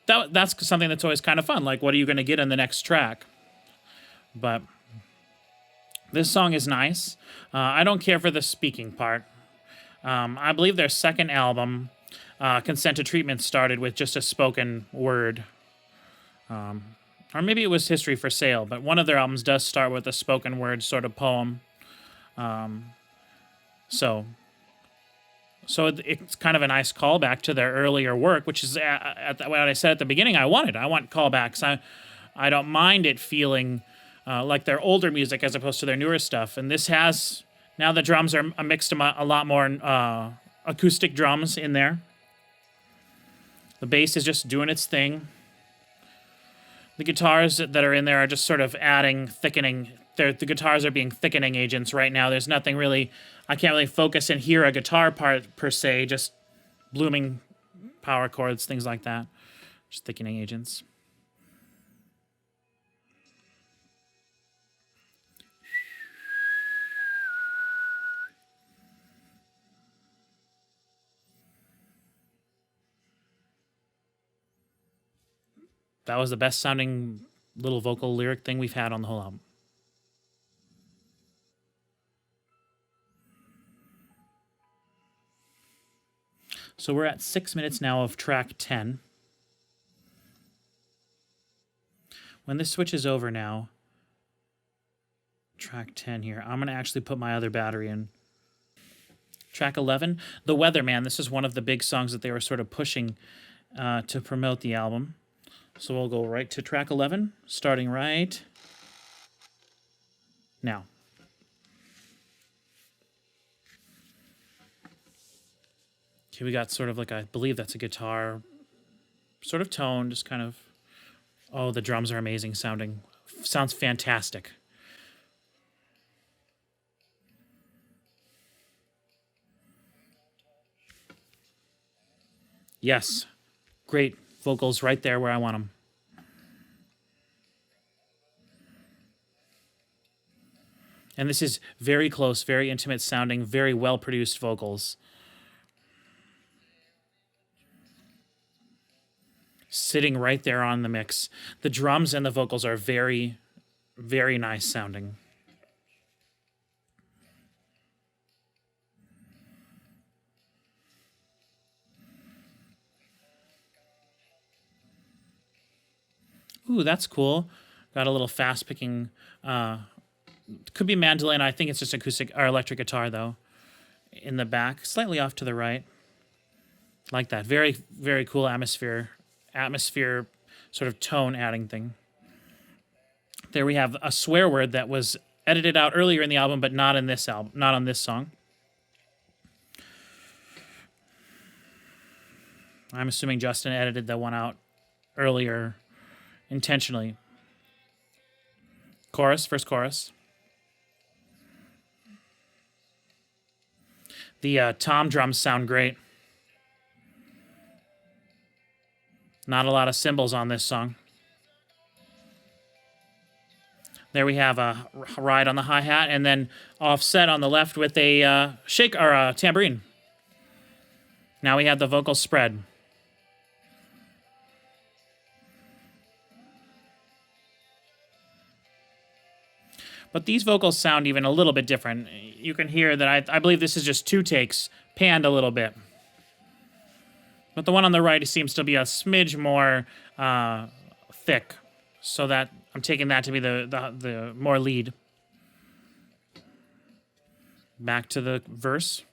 that's something that's always kind of fun. Like, what are you going to get in the next track? But this song is nice. I don't care for the speaking part. I believe their second album, Consent to Treatment, started with just a spoken word. Or maybe it was History for Sale, but one of their albums does start with a spoken word sort of poem. So it's kind of a nice callback to their earlier work, which is what I said at the beginning I wanted. I want callbacks. I don't mind it feeling like their older music as opposed to their newer stuff. And this has... Now the drums are mixed a lot more acoustic drums in there. The bass is just doing its thing. The guitars that are in there are just sort of adding, thickening. The guitars are being thickening agents right now. There's nothing really... I can't really focus and hear a guitar part per se, just blooming power chords, things like that. Just thickening agents. That was the best sounding little vocal lyric thing we've had on the whole album. So we're at 6 minutes now of track 10. When this switches over now, track 10 here, I'm going to actually put my other battery in. Track 11, The Weatherman. This is one of the big songs that they were sort of pushing to promote the album. So we'll go right to track 11, starting right now. Okay, we got sort of like, I believe that's a guitar sort of tone, just kind of, oh, the drums are amazing sounding. Sounds fantastic. Yes, great vocals right there where I want them. And this is very close, very intimate sounding, very well-produced vocals. Sitting right there on the mix. The drums and the vocals are very, very nice sounding. Ooh, that's cool. Got a little fast picking. Could be mandolin. I think it's just acoustic or electric guitar though. In the back, slightly off to the right. Like that. Very, very cool atmosphere sort of tone adding thing. There we have a swear word that was edited out earlier in the album, but not in this album, not on this song. I'm assuming Justin edited that one out earlier intentionally. Chorus, first chorus. The tom drums sound great. Not a lot of cymbals on this song. There we have a ride on the hi-hat, and then offset on the left with a shake or a tambourine. Now we have the vocal spread. But these vocals sound even a little bit different. You can hear that I believe this is just 2 takes, panned a little bit. But the one on the right seems to be a smidge more thick, so that I'm taking that to be the more lead. Back to the verse.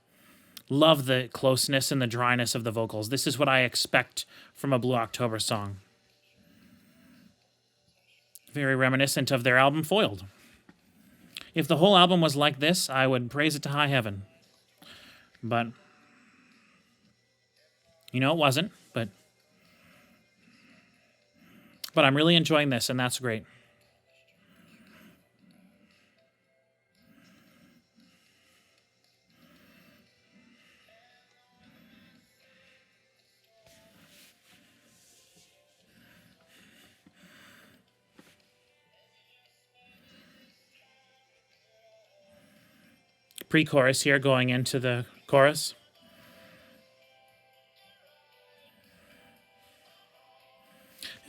Love the closeness and the dryness of the vocals. This is what I expect from a Blue October song. Very reminiscent of their album Foiled. If the whole album was like this, I would praise it to high heaven. But, you know, it wasn't. But I'm really enjoying this, and that's great. Pre-chorus here going into the chorus.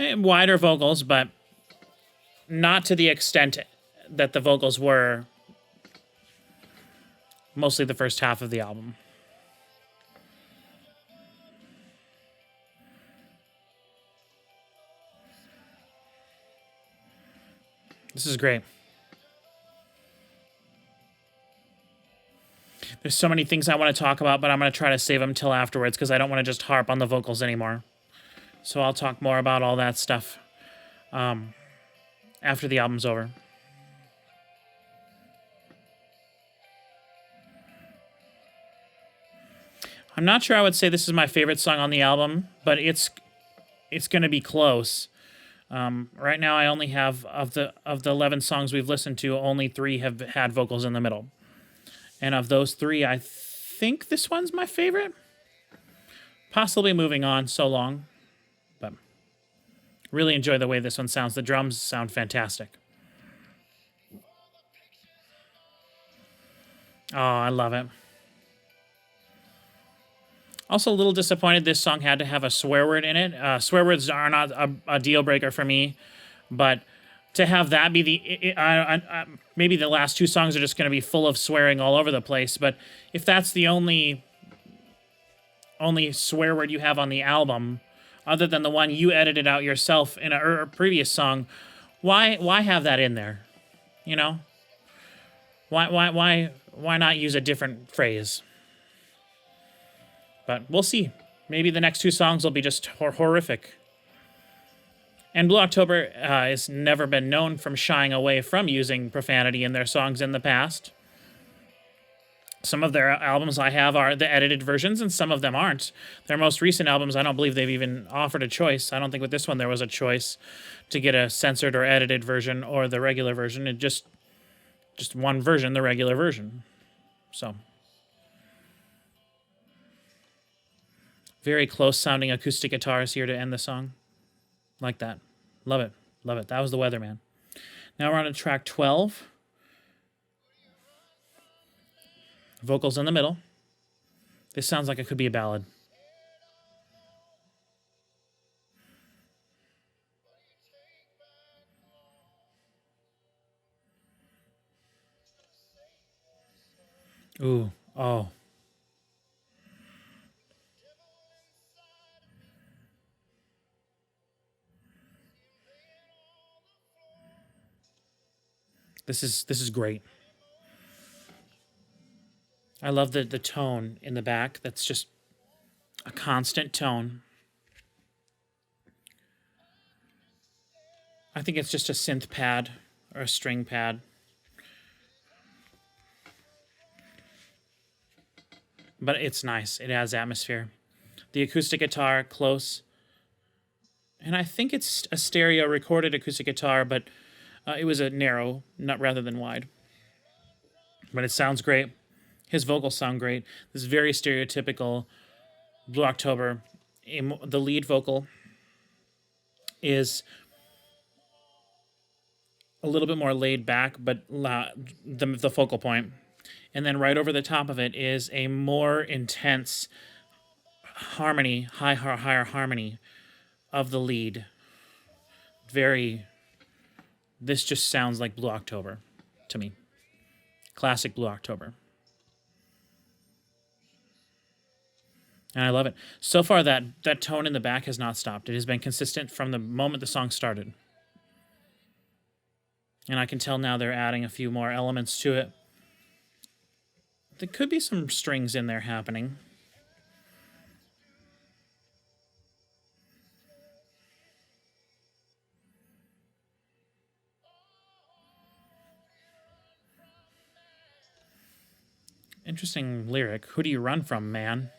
And wider vocals, but not to the extent that the vocals were mostly the first half of the album. This is great. There's so many things I want to talk about, but I'm going to try to save them till afterwards because I don't want to just harp on the vocals anymore. So I'll talk more about all that stuff after the album's over. I'm not sure I would say this is my favorite song on the album, but it's going to be close. Right now I only have, of the 11 songs we've listened to, only 3 have had vocals in the middle. And of those 3, I think this one's my favorite. Possibly Moving On, So Long. But really enjoy the way this one sounds. The drums sound fantastic. Oh, I love it. Also a little disappointed this song had to have a swear word in it. Swear words are not a deal breaker for me, but to have that be maybe the last 2 songs are just going to be full of swearing all over the place, but if that's the only swear word you have on the album, other than the one you edited out yourself in a previous song, why have that in there? You know? Why not use a different phrase? But we'll see. Maybe the next 2 songs will be just horrific. And Blue October has never been known from shying away from using profanity in their songs in the past. Some of their albums I have are the edited versions, and some of them aren't. Their most recent albums, I don't believe they've even offered a choice. I don't think with this one there was a choice to get a censored or edited version or the regular version. It just one version, the regular version. So very close sounding acoustic guitars here to end the song. Like that. Love it. Love it. That was The Weatherman. Now we're on to track 12. Vocals in the middle. This sounds like it could be a ballad. Ooh. Oh. This is great. I love the tone in the back. That's just a constant tone. I think it's just a synth pad or a string pad. But it's nice. It adds atmosphere. The acoustic guitar, close. And I think it's a stereo recorded acoustic guitar, but it was a narrow, not rather than wide. But it sounds great. His vocals sound great. This is very stereotypical Blue October. The lead vocal is a little bit more laid back, but the focal point. And then right over the top of it is a more intense harmony, higher harmony of the lead. This just sounds like Blue October to me. Classic Blue October. And I love it. So far, that tone in the back has not stopped. It has been consistent from the moment the song started. And I can tell now they're adding a few more elements to it. There could be some strings in there happening. Interesting lyric. Who do you run from, man?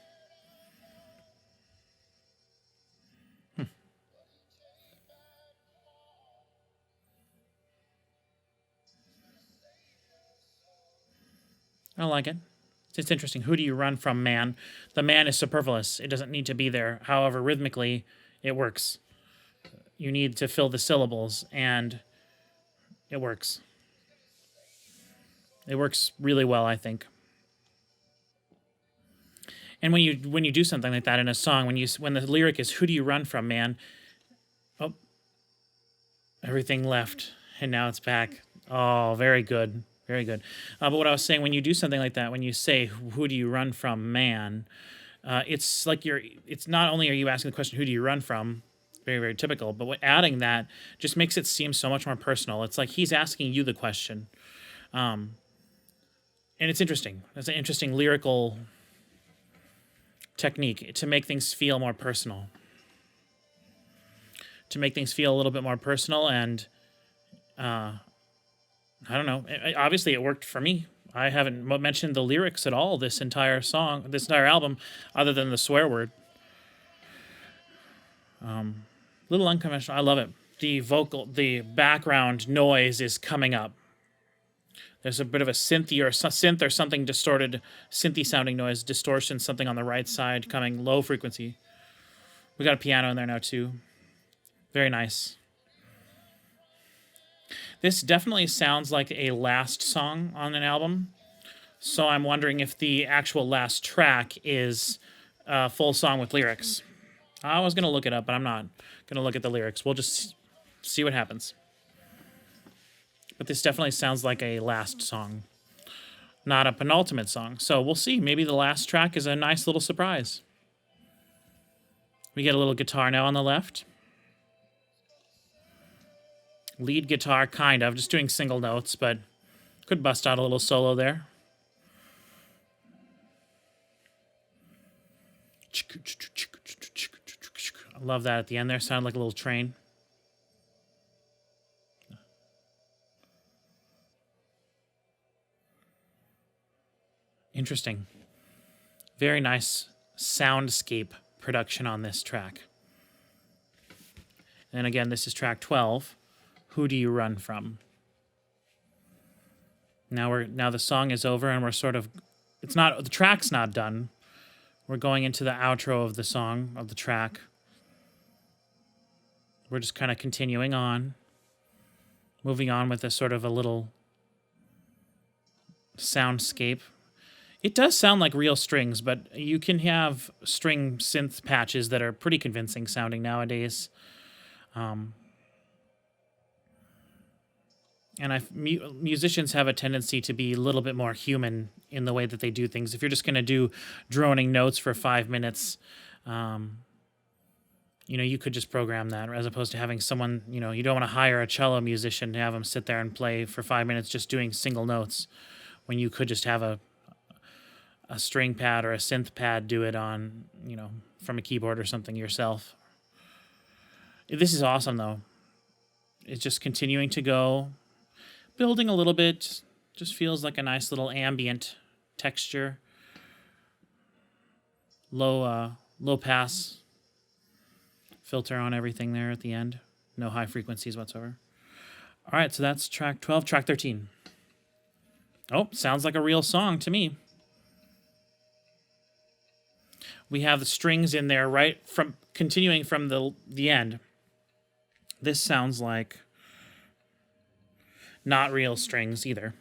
I like it. It's interesting. Who do you run from, man? The man is superfluous. It doesn't need to be there. However, rhythmically, it works. You need to fill the syllables, and it works. It works really well, I think. And when you do something like that in a song, when the lyric is "Who do you run from, man?" Oh, everything left, and now it's back. Oh, very good. Very good. But what I was saying, when you do something like that, when you say, "Who do you run from, man?" It's like it's not only are you asking the question, "Who do you run from?" Very, very typical. But adding that just makes it seem so much more personal. It's like he's asking you the question. And it's interesting. It's an interesting lyrical technique to make things feel more personal. To make things feel a little bit more personal and... I don't know. Obviously, it worked for me. I haven't mentioned the lyrics at all this entire album, other than the swear word. Little unconventional. I love it. The background noise is coming up. There's a bit of a synth or something distorted, synthy sounding noise, distortion, something on the right side coming, low frequency. We got a piano in there now too. Very nice. This definitely sounds like a last song on an album. So I'm wondering if the actual last track is a full song with lyrics. I was going to look it up, but I'm not going to look at the lyrics. We'll just see what happens. But this definitely sounds like a last song, not a penultimate song. So we'll see. Maybe the last track is a nice little surprise. We get a little guitar now on the left. Lead guitar, kind of. Just doing single notes, but could bust out a little solo there. I love that at the end there. Sounded like a little train. Interesting. Very nice soundscape production on this track. And again, this is track 12. Who do you run from? Now the song is over and we're sort of the track's not done. We're going into the outro of the song, of the track. We're just kind of continuing on. Moving on with a sort of a little soundscape. It does sound like real strings, but you can have string synth patches that are pretty convincing sounding nowadays. And musicians have a tendency to be a little bit more human in the way that they do things. If you're just going to do droning notes for 5 minutes, You could just program that as opposed to having someone, you don't want to hire a cello musician to have them sit there and play for 5 minutes just doing single notes when you could just have a string pad or a synth pad do it on, from a keyboard or something yourself. This is awesome, though. It's just continuing to go, building a little bit, just feels like a nice little ambient texture. Low pass filter on everything there at the end. No high frequencies whatsoever. All right, so that's track 12. Track 13. Oh, sounds like a real song to me. We have the strings in there right from continuing from the end. This sounds like not real strings either.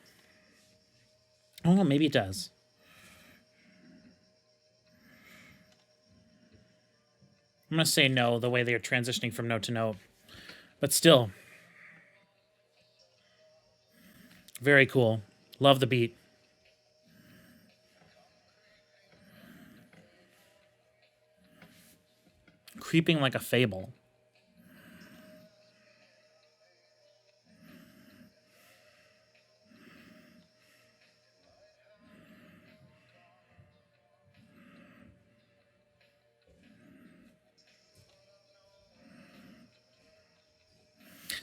Oh, maybe it does. I'm going to say no, the way they're transitioning from note to note. But still, very cool. Love the beat. Creeping like a fable.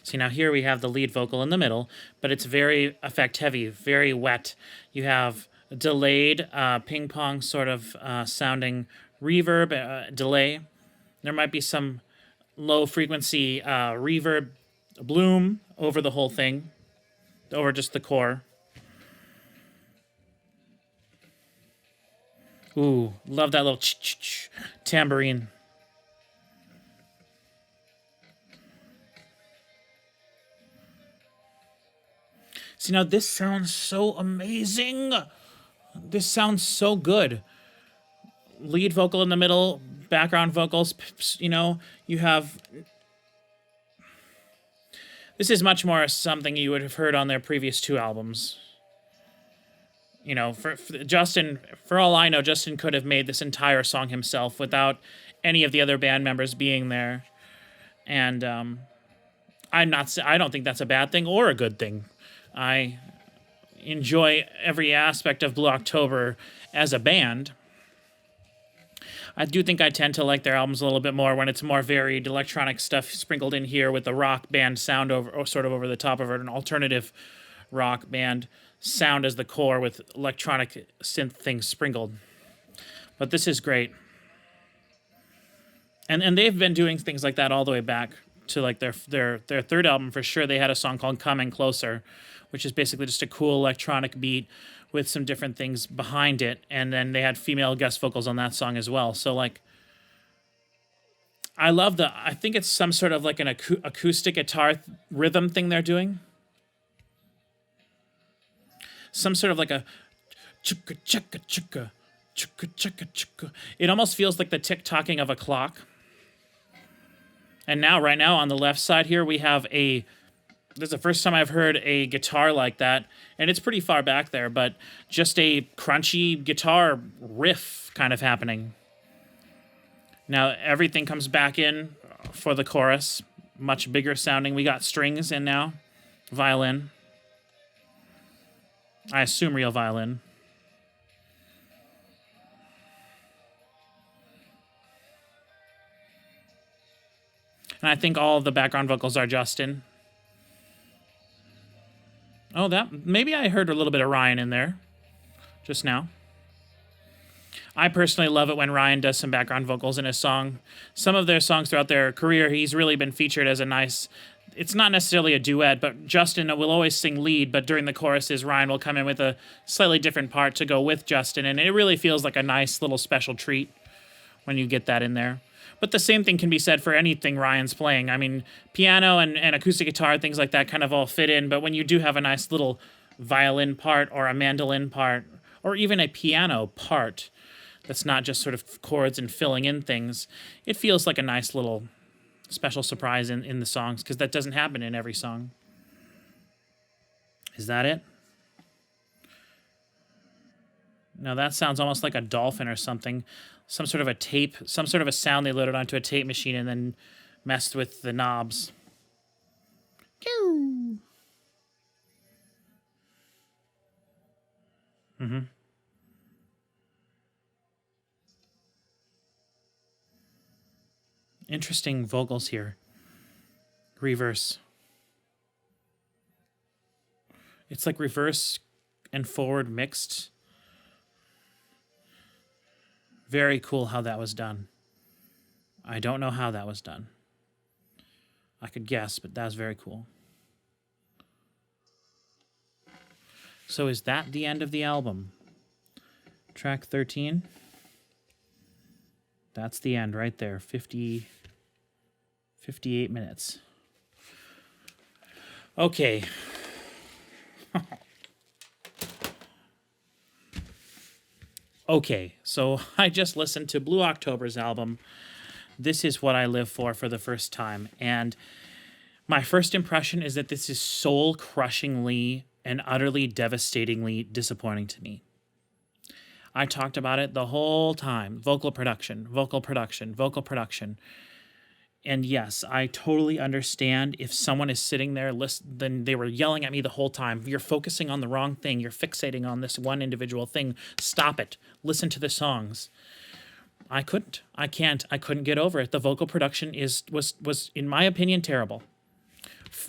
See, now here we have the lead vocal in the middle, but it's very effect heavy, very wet. You have delayed ping pong sort of sounding reverb, delay. There might be some low frequency reverb bloom over the whole thing, over just the core. Ooh, love that little tambourine. See, now this sounds so amazing. This sounds so good. Lead vocal in the middle, background vocals, you have... This is much more something you would have heard on their previous 2 albums. For Justin, for all I know, Justin could have made this entire song himself without any of the other band members being there. And I don't think that's a bad thing or a good thing. I enjoy every aspect of Blue October as a band. I do think I tend to like their albums a little bit more when it's more varied electronic stuff sprinkled in here with the rock band sound over the top of it, an alternative rock band sound as the core with electronic synth things sprinkled. But this is great. And they've been doing things like that all the way back to like their third album for sure. They had a song called Coming Closer, which is basically just a cool electronic beat with some different things behind it. And then they had female guest vocals on that song as well. So like, I think it's some sort of like an acoustic guitar rhythm thing they're doing. Some sort of like a chukka chukka chukka chukka chukka chukka. It almost feels like the tick-tocking of a clock. And now, right now, on the left side here, we have this is the first time I've heard a guitar like that, and it's pretty far back there, but just a crunchy guitar riff kind of happening. Now, everything comes back in for the chorus, much bigger sounding. We got strings in now, violin. I assume real violin. And I think all of the background vocals are Justin. Oh, maybe I heard a little bit of Ryan in there just now. I personally love it when Ryan does some background vocals in a song. Some of their songs throughout their career, he's really been featured as a nice... It's not necessarily a duet, but Justin will always sing lead, but during the choruses, Ryan will come in with a slightly different part to go with Justin, and it really feels like a nice little special treat when you get that in there. But the same thing can be said for anything Ryan's playing. I mean, piano and acoustic guitar, things like that kind of all fit in, but when you do have a nice little violin part or a mandolin part, or even a piano part that's not just sort of chords and filling in things, it feels like a nice little special surprise in the songs, because that doesn't happen in every song. Is that it? Now that sounds almost like a dolphin or something. Some sort of a tape, some sort of a sound they loaded onto a tape machine and then messed with the knobs. Mm-hmm. Interesting vocals here. Reverse. It's like reverse and forward mixed. Very cool how that was done. I don't know how that was done. I could guess, but that's very cool. So is that the end of the album? Track 13? That's the end right there. 58 minutes. Okay. Okay, so I just listened to Blue October's album. This is what I live for the first time. And my first impression is that this is soul-crushingly and utterly devastatingly disappointing to me. I talked about it the whole time. Vocal production, vocal production, vocal production. And yes, I totally understand if someone is sitting there, then they were yelling at me the whole time. You're focusing on the wrong thing. You're fixating on this one individual thing. Stop it. Listen to the songs. I couldn't. I can't. I couldn't get over it. The vocal production was in my opinion terrible.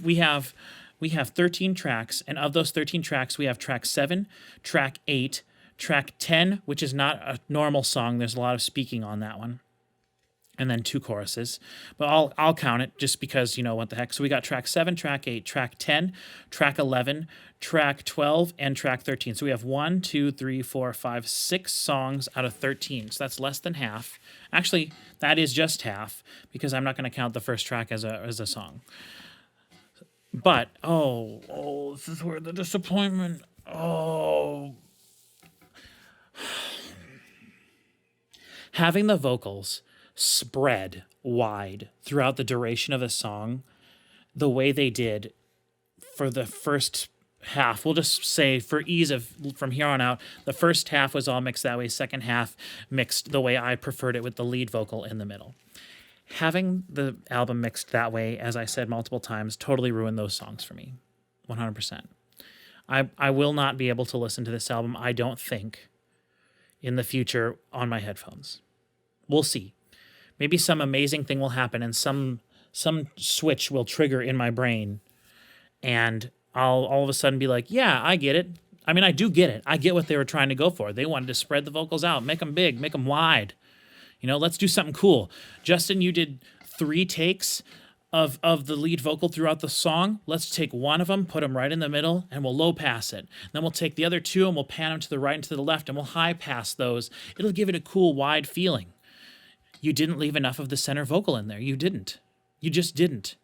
We have 13 tracks, and of those 13 tracks, we have track 7, track 8, track 10, which is not a normal song. There's a lot of speaking on that one. And then 2 choruses. But I'll count it just because, you know, what the heck. So we got track 7, track 8, track 10, track 11, track 12, and track 13. So we have 1, 2, 3, 4, 5, 6 songs out of 13. So that's less than half. Actually, that is just half because I'm not going to count the first track as a song. But, this is where the disappointment, having the vocals spread wide throughout the duration of the song, the way they did for the first half. We'll just say for ease of from here on out, the first half was all mixed that way, second half mixed the way I preferred it with the lead vocal in the middle. Having the album mixed that way, as I said multiple times, totally ruined those songs for me. 100%. I will not be able to listen to this album, I don't think, in the future on my headphones. We'll see. Maybe some amazing thing will happen and some switch will trigger in my brain and I'll all of a sudden be like, yeah, I get it. I mean, I do get it. I get what they were trying to go for. They wanted to spread the vocals out, make them big, make them wide. You know, let's do something cool. Justin, you did 3 takes of the lead vocal throughout the song. Let's take one of them, put them right in the middle, and we'll low pass it. Then we'll take the other 2 and we'll pan them to the right and to the left, and we'll high pass those. It'll give it a cool, wide feeling. You didn't leave enough of the center vocal in there. You didn't. You just didn't.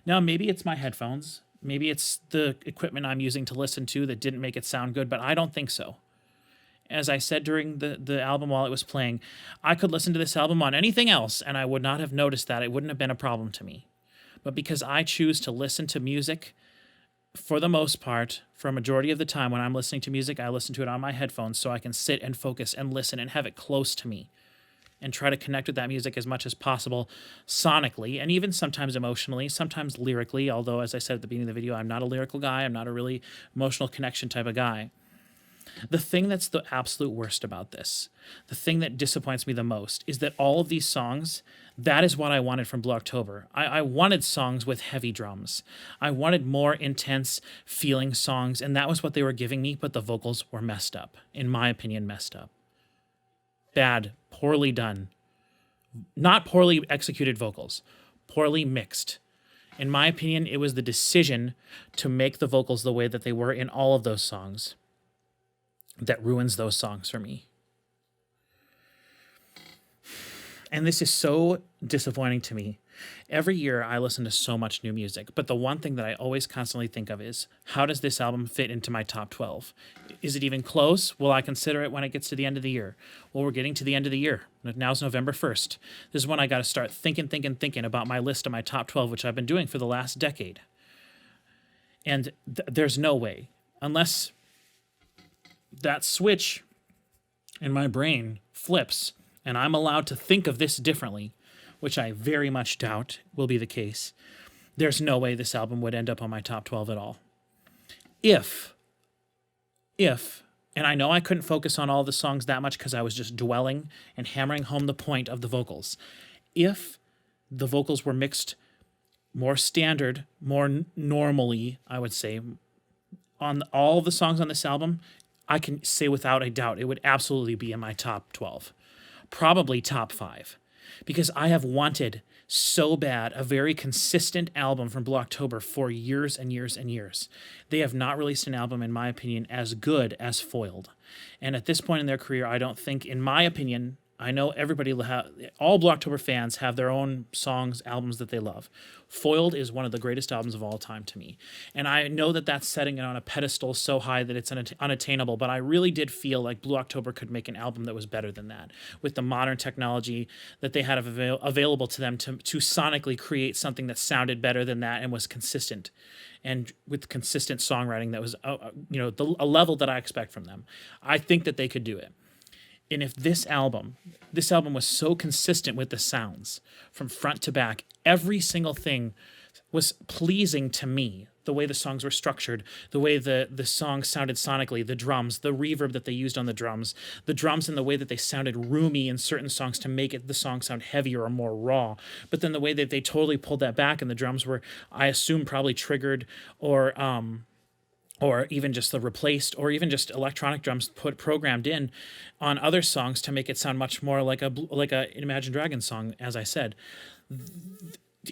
Now, maybe it's my headphones. Maybe it's the equipment I'm using to listen to that didn't make it sound good, but I don't think so. As I said during the album while it was playing, I could listen to this album on anything else, and I would not have noticed that. It wouldn't have been a problem to me. But because I choose to listen to music, for the most part, for a majority of the time when I'm listening to music, I listen to it on my headphones so I can sit and focus and listen and have it close to me and try to connect with that music as much as possible sonically and even sometimes emotionally, sometimes lyrically, although, as I said at the beginning of the video, I'm not a lyrical guy. I'm not a really emotional connection type of guy. The thing that's the absolute worst about this, the thing that disappoints me the most, is that all of these songs, that is what I wanted from Blue October. I wanted songs with heavy drums. I wanted more intense feeling songs, and that was what they were giving me, but the vocals were messed up. In my opinion, messed up. Bad, poorly done. Not poorly executed vocals, poorly mixed. In my opinion, it was the decision to make the vocals the way that they were in all of those songs that ruins those songs for me. And this is so disappointing to me. Every year I listen to so much new music, but the one thing that I always constantly think of is, how does this album fit into my top 12? Is it even close? Will I consider it when it gets to the end of the year? Well, we're getting to the end of the year. Now's November 1st. This is when I got to start thinking about my list of my top 12, which I've been doing for the last decade. And there's no way, unless that switch in my brain flips and I'm allowed to think of this differently, which I very much doubt will be the case, there's no way this album would end up on my top 12 at all. If, and I know I couldn't focus on all the songs that much because I was just dwelling and hammering home the point of the vocals. If the vocals were mixed more standard, more normally, I would say, on all the songs on this album, I can say without a doubt it would absolutely be in my top 12, probably top 5, because I have wanted so bad a very consistent album from Blue October for years and years and years. They have not released an album, in my opinion, as good as Foiled. And at this point in their career, I don't think, in my opinion, I know everybody, all Blue October fans have their own songs, albums that they love. Foiled is one of the greatest albums of all time to me. And I know that that's setting it on a pedestal so high that it's unattainable, but I really did feel like Blue October could make an album that was better than that, with the modern technology that they had available to them to sonically create something that sounded better than that and was consistent. And with consistent songwriting that was, a level that I expect from them. I think that they could do it. And if this album was so consistent with the sounds from front to back, every single thing was pleasing to me. The way the songs were structured, the way the songs sounded sonically, the drums, the reverb that they used on the drums and the way that they sounded roomy in certain songs to make the song sound heavier or more raw. But then the way that they totally pulled that back and the drums were, I assume, probably triggered or even just the replaced, or even just electronic drums programmed in on other songs to make it sound much more like a Imagine Dragons song, as I said.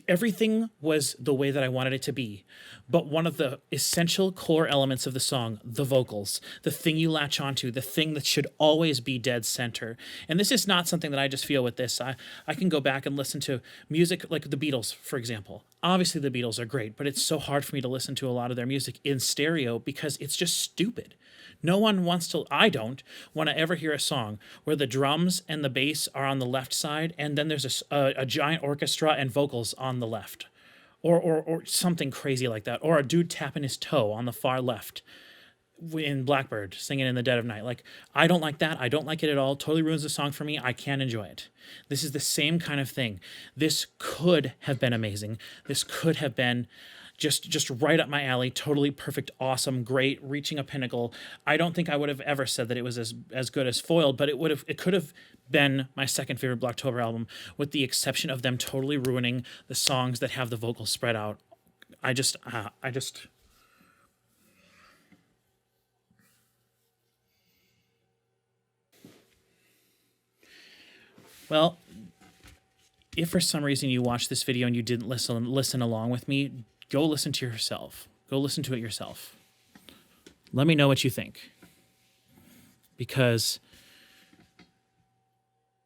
Everything was the way that I wanted it to be. But one of the essential core elements of the song, the vocals, the thing you latch onto, the thing that should always be dead center. And this is not something that I just feel with this. I can go back and listen to music like the Beatles, for example. Obviously, the Beatles are great, but it's so hard for me to listen to a lot of their music in stereo because it's just stupid. I don't want to ever hear a song where the drums and the bass are on the left side and then there's a giant orchestra and vocals on the left. Or something crazy like that. Or a dude tapping his toe on the far left in Blackbird singing in the dead of night. Like, I don't like that. I don't like it at all. Totally ruins the song for me. I can't enjoy it. This is the same kind of thing. This could have been amazing. This could have been just right up my alley, totally perfect, awesome, great, reaching a pinnacle. I don't think I would have ever said that it was as good as Foiled, but it could have been my second favorite Black October album, with the exception of them totally ruining the songs that have the vocals spread out. Well, if for some reason you watched this video and you didn't listen along with me, go listen to yourself. Go listen to it yourself. Let me know what you think. Because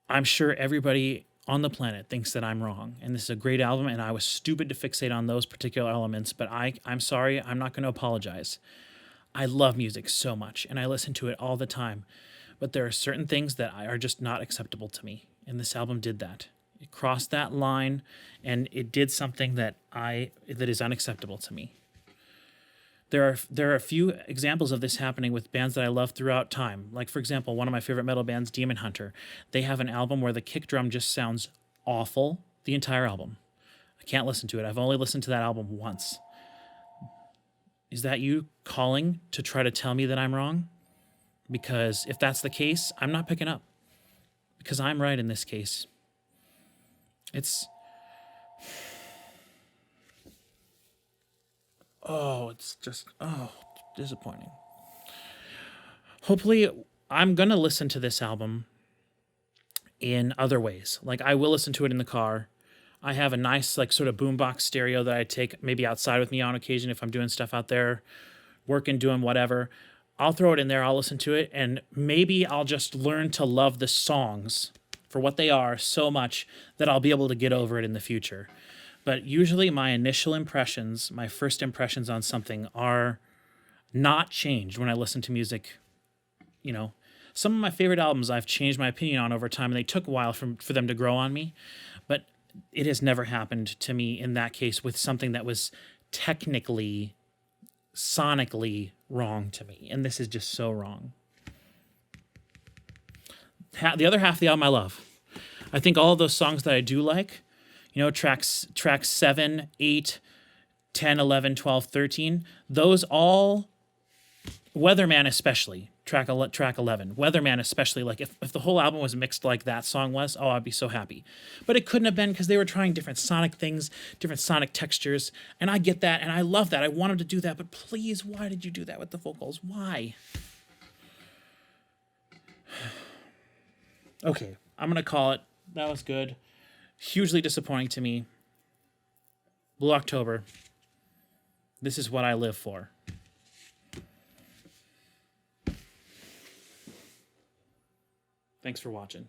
I'm sure everybody on the planet thinks that I'm wrong. And this is a great album, and I was stupid to fixate on those particular elements, but I'm sorry, I'm not going to apologize. I love music so much, and I listen to it all the time. But there are certain things that are just not acceptable to me, and this album did that. It crossed that line, and it did something that is unacceptable to me. There are a few examples of this happening with bands that I love throughout time. Like, for example, one of my favorite metal bands, Demon Hunter. They have an album where the kick drum just sounds awful the entire album. I can't listen to it. I've only listened to that album once. Is that you calling to try to tell me that I'm wrong? Because if that's the case, I'm not picking up. Because I'm right in this case. It's just disappointing. Hopefully, I'm going to listen to this album in other ways. Like, I will listen to it in the car. I have a nice, like, sort of boombox stereo that I take maybe outside with me on occasion if I'm doing stuff out there, working, doing whatever. I'll throw it in there, I'll listen to it, and maybe I'll just learn to love the songs for what they are so much that I'll be able to get over it in the future. But usually my initial impressions, my first impressions on something are not changed when I listen to music. You know, some of my favorite albums I've changed my opinion on over time, and they took a while for them to grow on me. But it has never happened to me in that case with something that was technically, sonically wrong to me. And this is just so wrong. The other half of the album I love. I think all of those songs that I do like, tracks 7, 8, 10, 11, 12, 13, those all, Weatherman especially, track 11, Weatherman especially, like if the whole album was mixed like that song was, oh, I'd be so happy. But it couldn't have been because they were trying different sonic things, different sonic textures, and I get that, and I love that. I want them to do that, but please, why did you do that with the vocals? Why? Okay, I'm going to call it. That was good. Hugely disappointing to me. Blue October. This is what I live for. Thanks for watching.